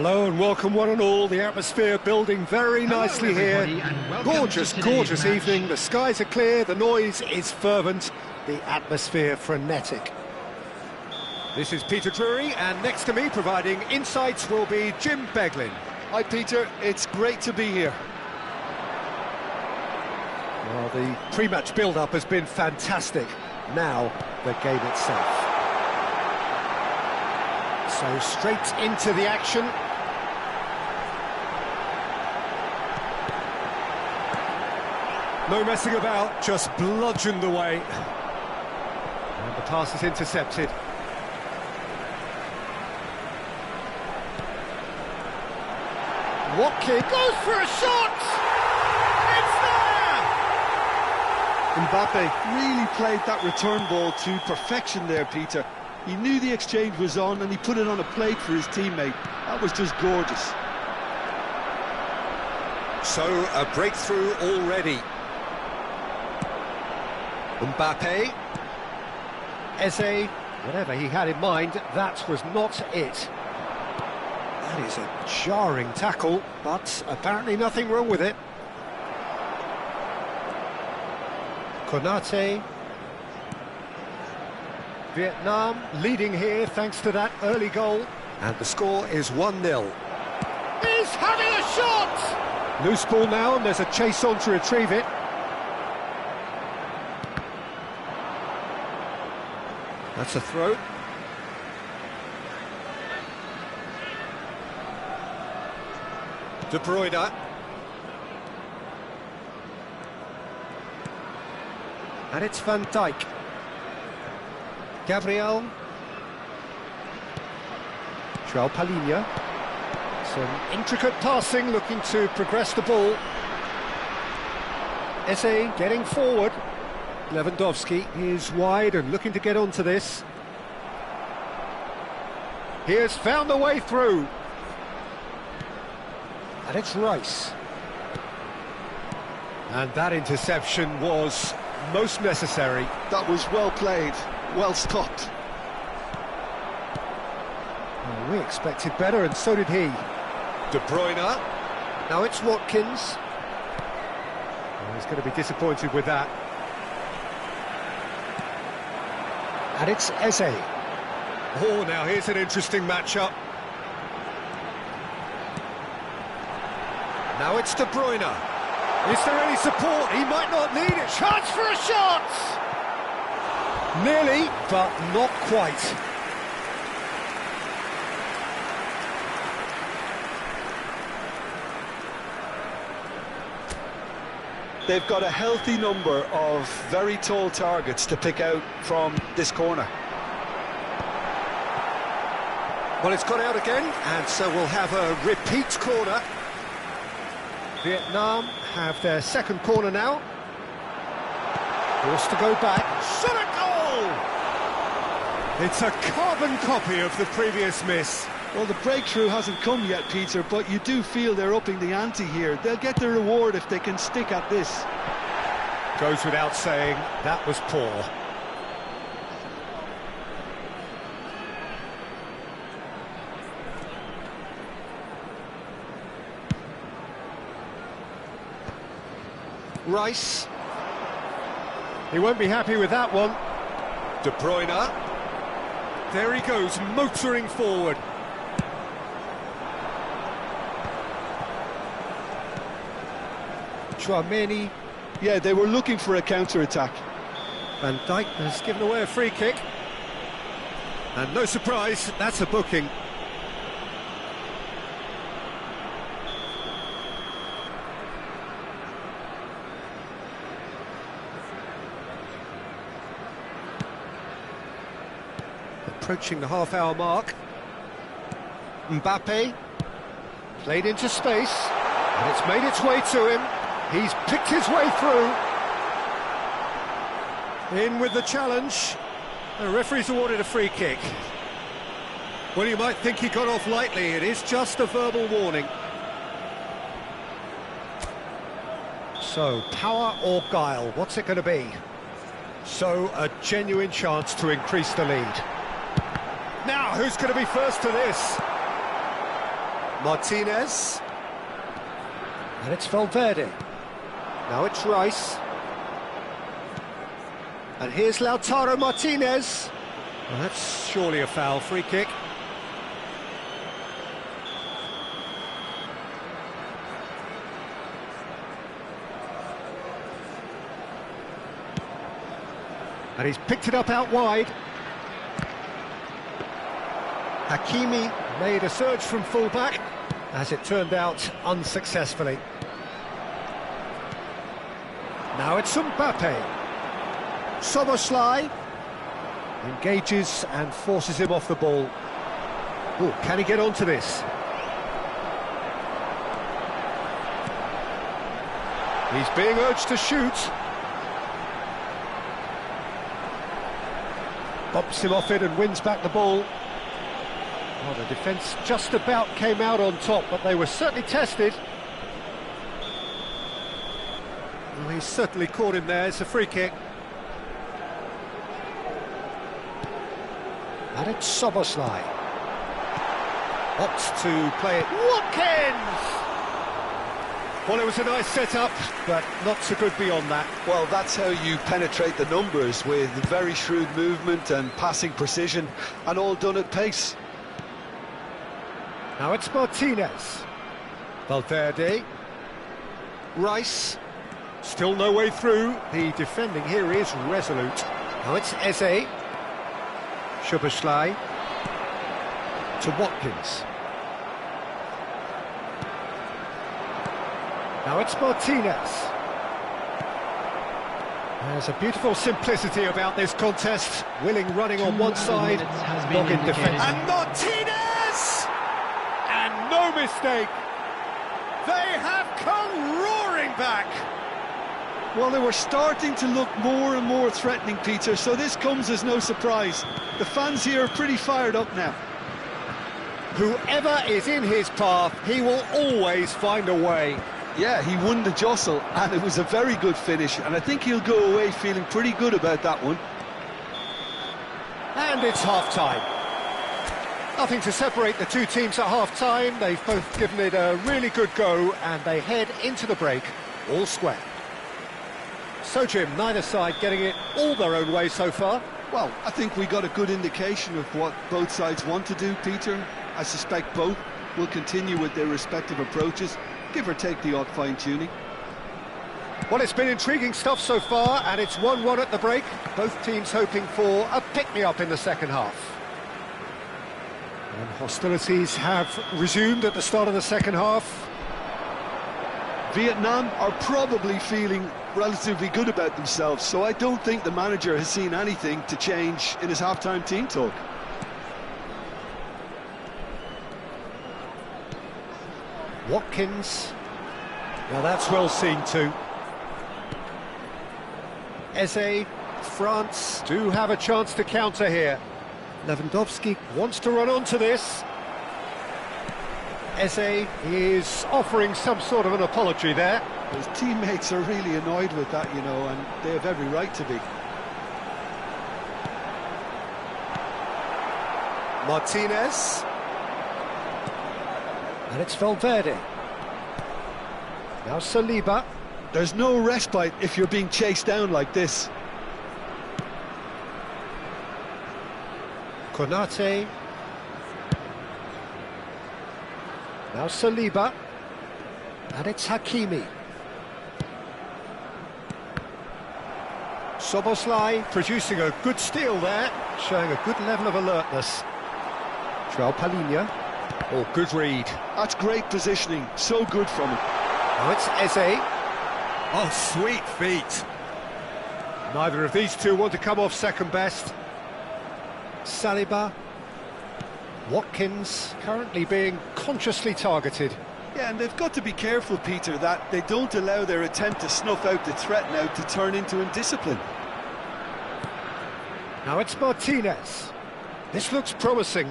Speaker 1: Hello and welcome one and all. The atmosphere building very nicely here. Gorgeous, gorgeous evening. The skies are clear, the noise is fervent, the atmosphere frenetic. This is Peter Drury, and next to me providing insights will be Jim Beglin.
Speaker 2: Hi Peter, it's great to be here.
Speaker 1: Well, the pre-match build-up has been fantastic. Now, the game itself. So straight into the action. No messing about, just bludgeoned away. And the pass is intercepted. Watkins goes for a shot! It's there!
Speaker 2: Mbappe really played that return ball to perfection there, Peter. He knew the exchange was on and he put it on a plate for his teammate. That was just gorgeous.
Speaker 1: So, a breakthrough already. Mbappe. Eze, whatever he had in mind, that was not it. That is a jarring tackle, but apparently nothing wrong with it. Konate. Vietnam leading here thanks to that early goal. And the score is 1-0. He's having a shot! Loose ball now, and there's a chase on to retrieve it. That's a throw. De Bruyne. And it's Van Dijk. Gabriel. João Palhinha. Some intricate passing, looking to progress the ball. Eze getting forward. Lewandowski is wide and looking to get onto this. He has found the way through. And it's Rice. And that interception was most necessary.
Speaker 2: That was well played, well stopped.
Speaker 1: Well, we expected better, and so did he. De Bruyne. Now it's Watkins. Oh, he's going to be disappointed with that. And it's Eze. Oh, now here's an interesting matchup. Now it's De Bruyne. Is there any support? He might not need it. Chance for a shot! Nearly, but not quite.
Speaker 2: They've got a healthy number of very tall targets to pick out from this corner.
Speaker 1: Well, it's gone out again, and so we'll have a repeat corner. Vietnam have their second corner now. Forced to go back. Shot a goal! It's a carbon copy of the previous miss.
Speaker 2: Well, the breakthrough hasn't come yet, Peter, but you do feel they're upping the ante here. They'll get the reward if they can stick at this.
Speaker 1: Goes without saying, that was poor. Rice. He won't be happy with that one. De Bruyne. There he goes, motoring forward. Chouameni.
Speaker 2: Yeah, they were looking for a counter-attack.
Speaker 1: Van Dijk has given away a free kick. And no surprise, that's a booking. Approaching the half-hour mark. Mbappe. Played into space. And it's made its way to him. He's picked his way through. In with the challenge. The referee's awarded a free kick. Well, you might think he got off lightly. It is just a verbal warning. So, power or guile? What's it going to be? So, a genuine chance to increase the lead. Now, who's going to be first to this? Martinez. And it's Valverde. Now it's Rice. And here's Lautaro Martinez. Well, that's surely a foul, free kick. And he's picked it up out wide. Hakimi made a surge from full-back, as it turned out, unsuccessfully. Now it's Mbappe. Szoboszlai engages and forces him off the ball. Oh, can he get onto this? He's being urged to shoot. Bumps him off it and wins back the ball. Well, the defence just about came out on top, but they were certainly tested. Well, he's certainly caught him there. It's a free kick. And it's Szoboszlai. Opts to play it. Watkins! Well, it was a nice set-up, but not so good beyond that.
Speaker 2: Well, that's how you penetrate the numbers, with very shrewd movement and passing precision, and all done at pace.
Speaker 1: Now it's Martinez. Valverde. Rice. Still no way through. The defending here is resolute. Now it's Eze. Szoboszlai. To Watkins. Now it's Martinez. There's a beautiful simplicity about this contest. Willing running on one side, dogged defence. And Martinez! And no mistake! They have come roaring back!
Speaker 2: Well, they were starting to look more and more threatening, Peter, so this comes as no surprise. The fans here are pretty fired up now.
Speaker 1: Whoever is in his path, he will always find a way.
Speaker 2: Yeah, he won the jostle, and it was a very good finish, and I think he'll go away feeling pretty good about that one.
Speaker 1: And it's half-time. Nothing to separate the two teams at half-time. They've both given it a really good go, and they head into the break all square. So, Jim, neither side getting it all their own way so far.
Speaker 2: Well, I think we got a good indication of what both sides want to do, Peter. I suspect both will continue with their respective approaches, give or take the odd fine-tuning.
Speaker 1: Well, it's been intriguing stuff so far, and it's 1-1 at the break. Both teams hoping for a pick-me-up in the second half. And hostilities have resumed at the start of the second half.
Speaker 2: Vietnam are probably feeling relatively good about themselves, so I don't think the manager has seen anything to change in his half-time team talk.
Speaker 1: Watkins. Now that's well seen too. Eze, France do have a chance to counter here. Lewandowski wants to run onto this. Eze is offering some sort of an apology there.
Speaker 2: His teammates are really annoyed with that, you know, and they have every right to be.
Speaker 1: Martinez. And it's Valverde. Now Saliba.
Speaker 2: There's no respite if you're being chased down like this.
Speaker 1: Konate. Now Saliba. And it's Hakimi. Szoboszlai producing a good steal there, showing a good level of alertness. João Palhinha. Oh, good read.
Speaker 2: That's great positioning, so good from him.
Speaker 1: Now it's Eze. Oh, sweet feet. Neither of these two want to come off second best. Saliba. Watkins currently being consciously targeted.
Speaker 2: Yeah, and they've got to be careful, Peter, that they don't allow their attempt to snuff out the threat now to turn into indiscipline.
Speaker 1: Now it's Martinez. This looks promising.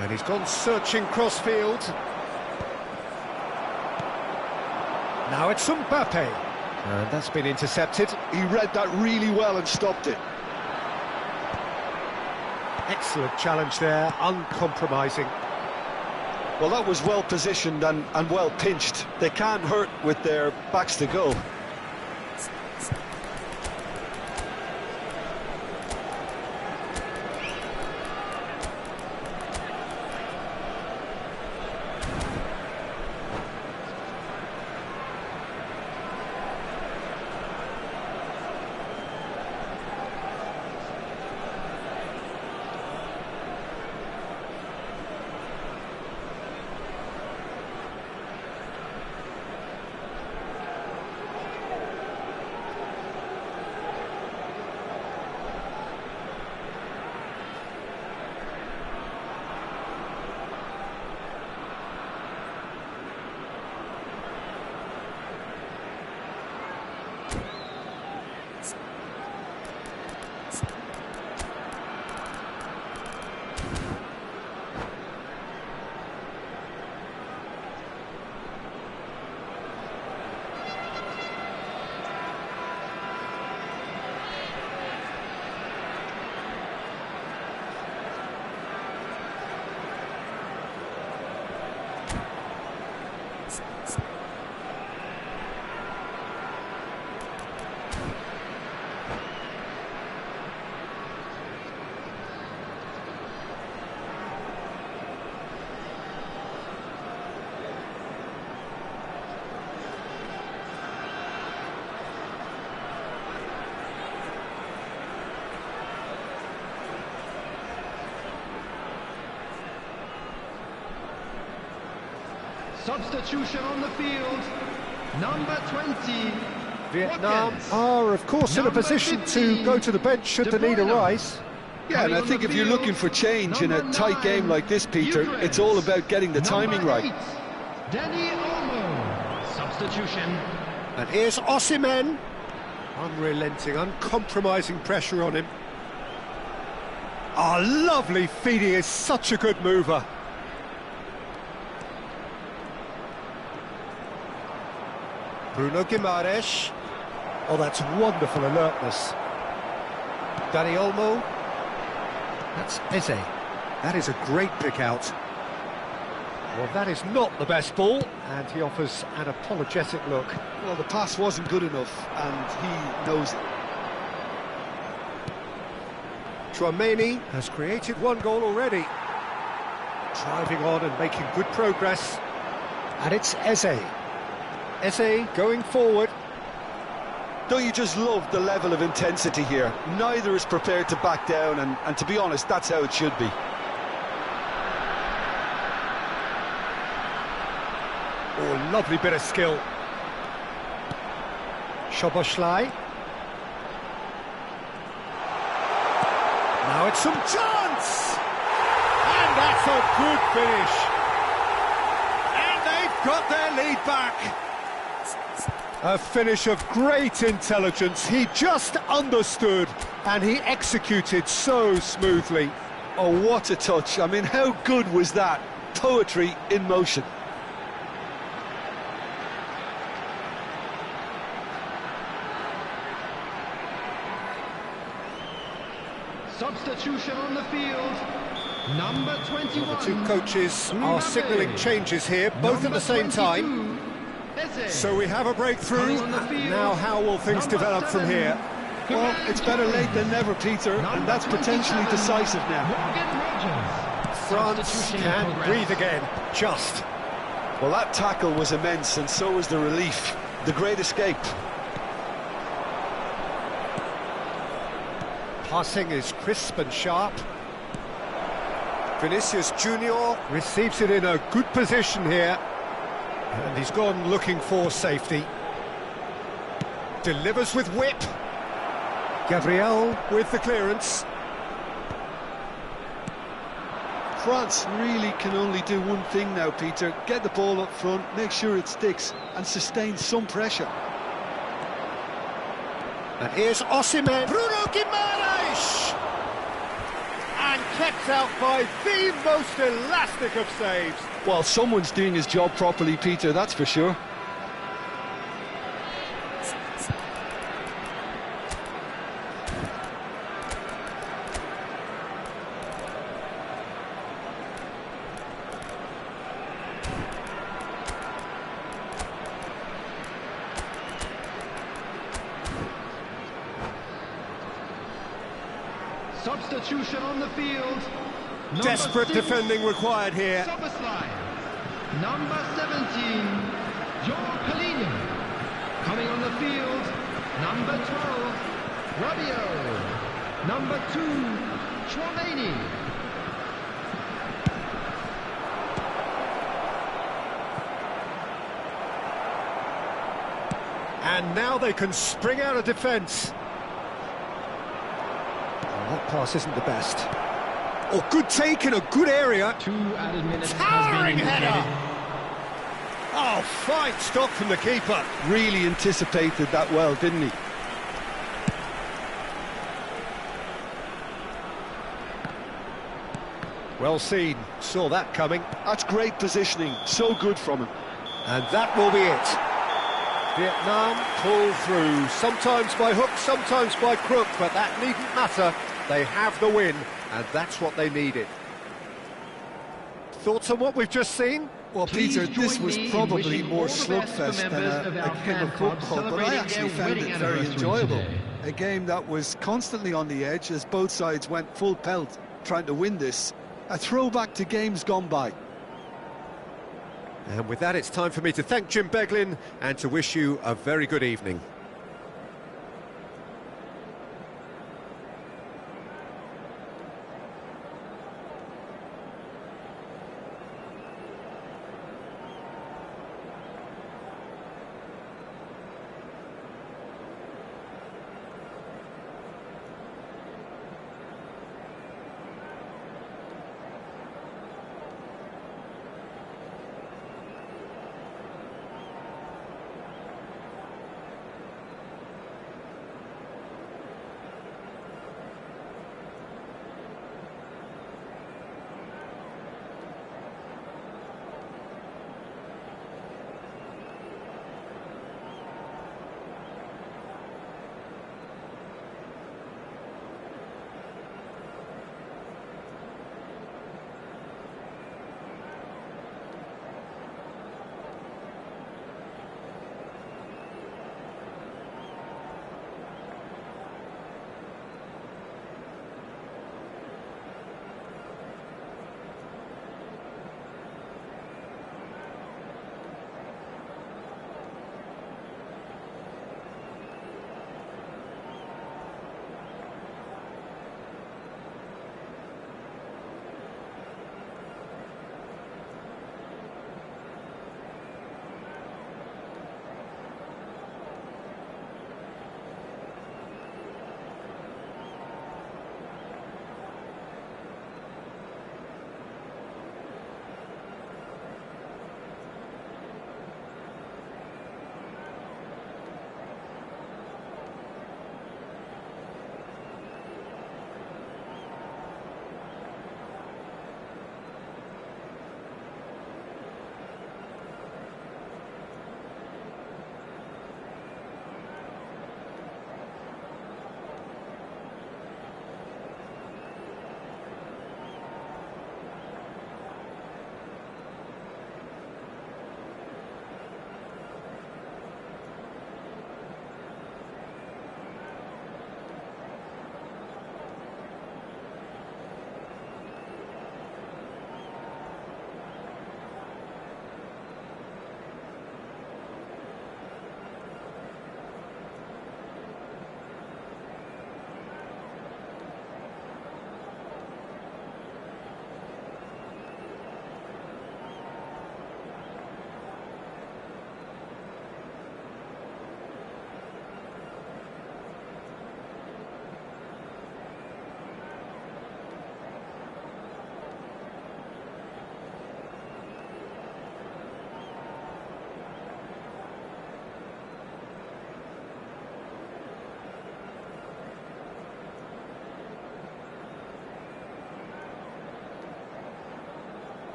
Speaker 1: And he's gone searching crossfield. Now it's Mbappe. And that's been intercepted.
Speaker 2: He read that really well and stopped it.
Speaker 1: Excellent challenge there, uncompromising.
Speaker 2: Well, that was well positioned and well pinched. They can't hurt with their backs to goal.
Speaker 5: Substitution on the field, number 20.
Speaker 1: Vietnam
Speaker 5: Watkins.
Speaker 1: are, of course, in a
Speaker 5: Number
Speaker 1: position
Speaker 5: 15,
Speaker 1: to go to the bench should the need
Speaker 5: De Bruyne.
Speaker 1: arise.
Speaker 2: Yeah, and I think if you're looking for change in a tight game like this, Peter, it's all about getting the timing right.
Speaker 5: Danny Olmo.
Speaker 3: Substitution.
Speaker 1: And here's Osimhen. Unrelenting, uncompromising pressure on him. Ah, lovely feed, he is such a good mover. Bruno Guimaraes. Oh, that's wonderful alertness. Dani Olmo. That's Eze. That is a great pick out. Well, that is not the best ball, and he offers an apologetic look.
Speaker 2: Well, the pass wasn't good enough, and he knows it.
Speaker 1: Tchouaméni has created one goal already. Driving on and making good progress. And it's Eze. Eze going forward.
Speaker 2: Don't you just love the level of intensity here? Neither is prepared to back down, and to be honest, that's how it should be.
Speaker 1: Oh, lovely bit of skill. Szoboszlai. Now it's some chance! And that's a good finish. And they've got their lead back. A finish of great intelligence. He just understood and he executed so smoothly.
Speaker 2: Oh, what a touch. I mean, how good was that? Poetry in motion.
Speaker 5: Substitution on the field, number 21.
Speaker 1: The two coaches are
Speaker 5: Mbappe.
Speaker 1: signalling changes here, both at the same time.
Speaker 5: Eze.
Speaker 1: So we have a breakthrough.
Speaker 5: On the field,
Speaker 1: Now how will things
Speaker 5: number
Speaker 1: develop from
Speaker 5: 7.
Speaker 1: here?
Speaker 2: Well, it's better late than never, Peter, and that's potentially decisive now.
Speaker 5: Morgan Rogers.
Speaker 1: France
Speaker 3: Substitution
Speaker 1: can
Speaker 3: progress.
Speaker 1: breathe again, just.
Speaker 2: Well, that tackle was immense, and so was the relief. The great escape.
Speaker 1: Passing is crisp and sharp. Vinicius Junior receives it in a good position here. And he's gone looking for safety. Delivers with whip. Gabriel with the clearance.
Speaker 2: France really can only do one thing now, Peter. Get the ball up front, make sure it sticks, and sustain some pressure.
Speaker 1: And here's Osimhen. Bruno Guimaraes! And kept out by the most elastic of saves.
Speaker 2: Well, someone's doing his job properly, Peter, that's for sure.
Speaker 5: Substitution on the field. Number
Speaker 4: Desperate
Speaker 5: 6,
Speaker 4: defending required here.
Speaker 5: Soboslai. Number 17, Joel Kalinin. Coming on the field, number 12, Rabiot. Number 2, Chouameni.
Speaker 1: And now they can spring out of defence. That pass isn't the best. Oh, good take in a good area.
Speaker 3: 2 added minutes
Speaker 1: Towering
Speaker 3: has been
Speaker 1: header!
Speaker 3: indicated.
Speaker 1: Oh, fine stop from the keeper.
Speaker 2: Really anticipated that well, didn't he?
Speaker 1: Well seen, saw that coming.
Speaker 2: That's great positioning, so good from him.
Speaker 1: And that will be it. Vietnam pull through, sometimes by hook, sometimes by crook, but that needn't matter. They have the win, and that's what they needed. Thoughts on what we've just seen?
Speaker 2: Well,
Speaker 5: Please
Speaker 2: Peter, this
Speaker 5: join
Speaker 2: was
Speaker 5: me in
Speaker 2: probably
Speaker 5: wishing
Speaker 2: more
Speaker 5: all the best for
Speaker 2: slugfest than
Speaker 5: members of
Speaker 2: a
Speaker 5: our
Speaker 2: game
Speaker 5: fan
Speaker 2: of
Speaker 5: club
Speaker 2: football, but I
Speaker 5: celebrating
Speaker 2: actually
Speaker 5: their
Speaker 2: found
Speaker 5: wedding
Speaker 2: it very
Speaker 5: anniversary
Speaker 2: enjoyable.
Speaker 5: today.
Speaker 2: A game that was constantly on the edge as both sides went full pelt trying to win this. A throwback to games gone by.
Speaker 1: And with that, it's time for me to thank Jim Beglin and to wish you a very good evening.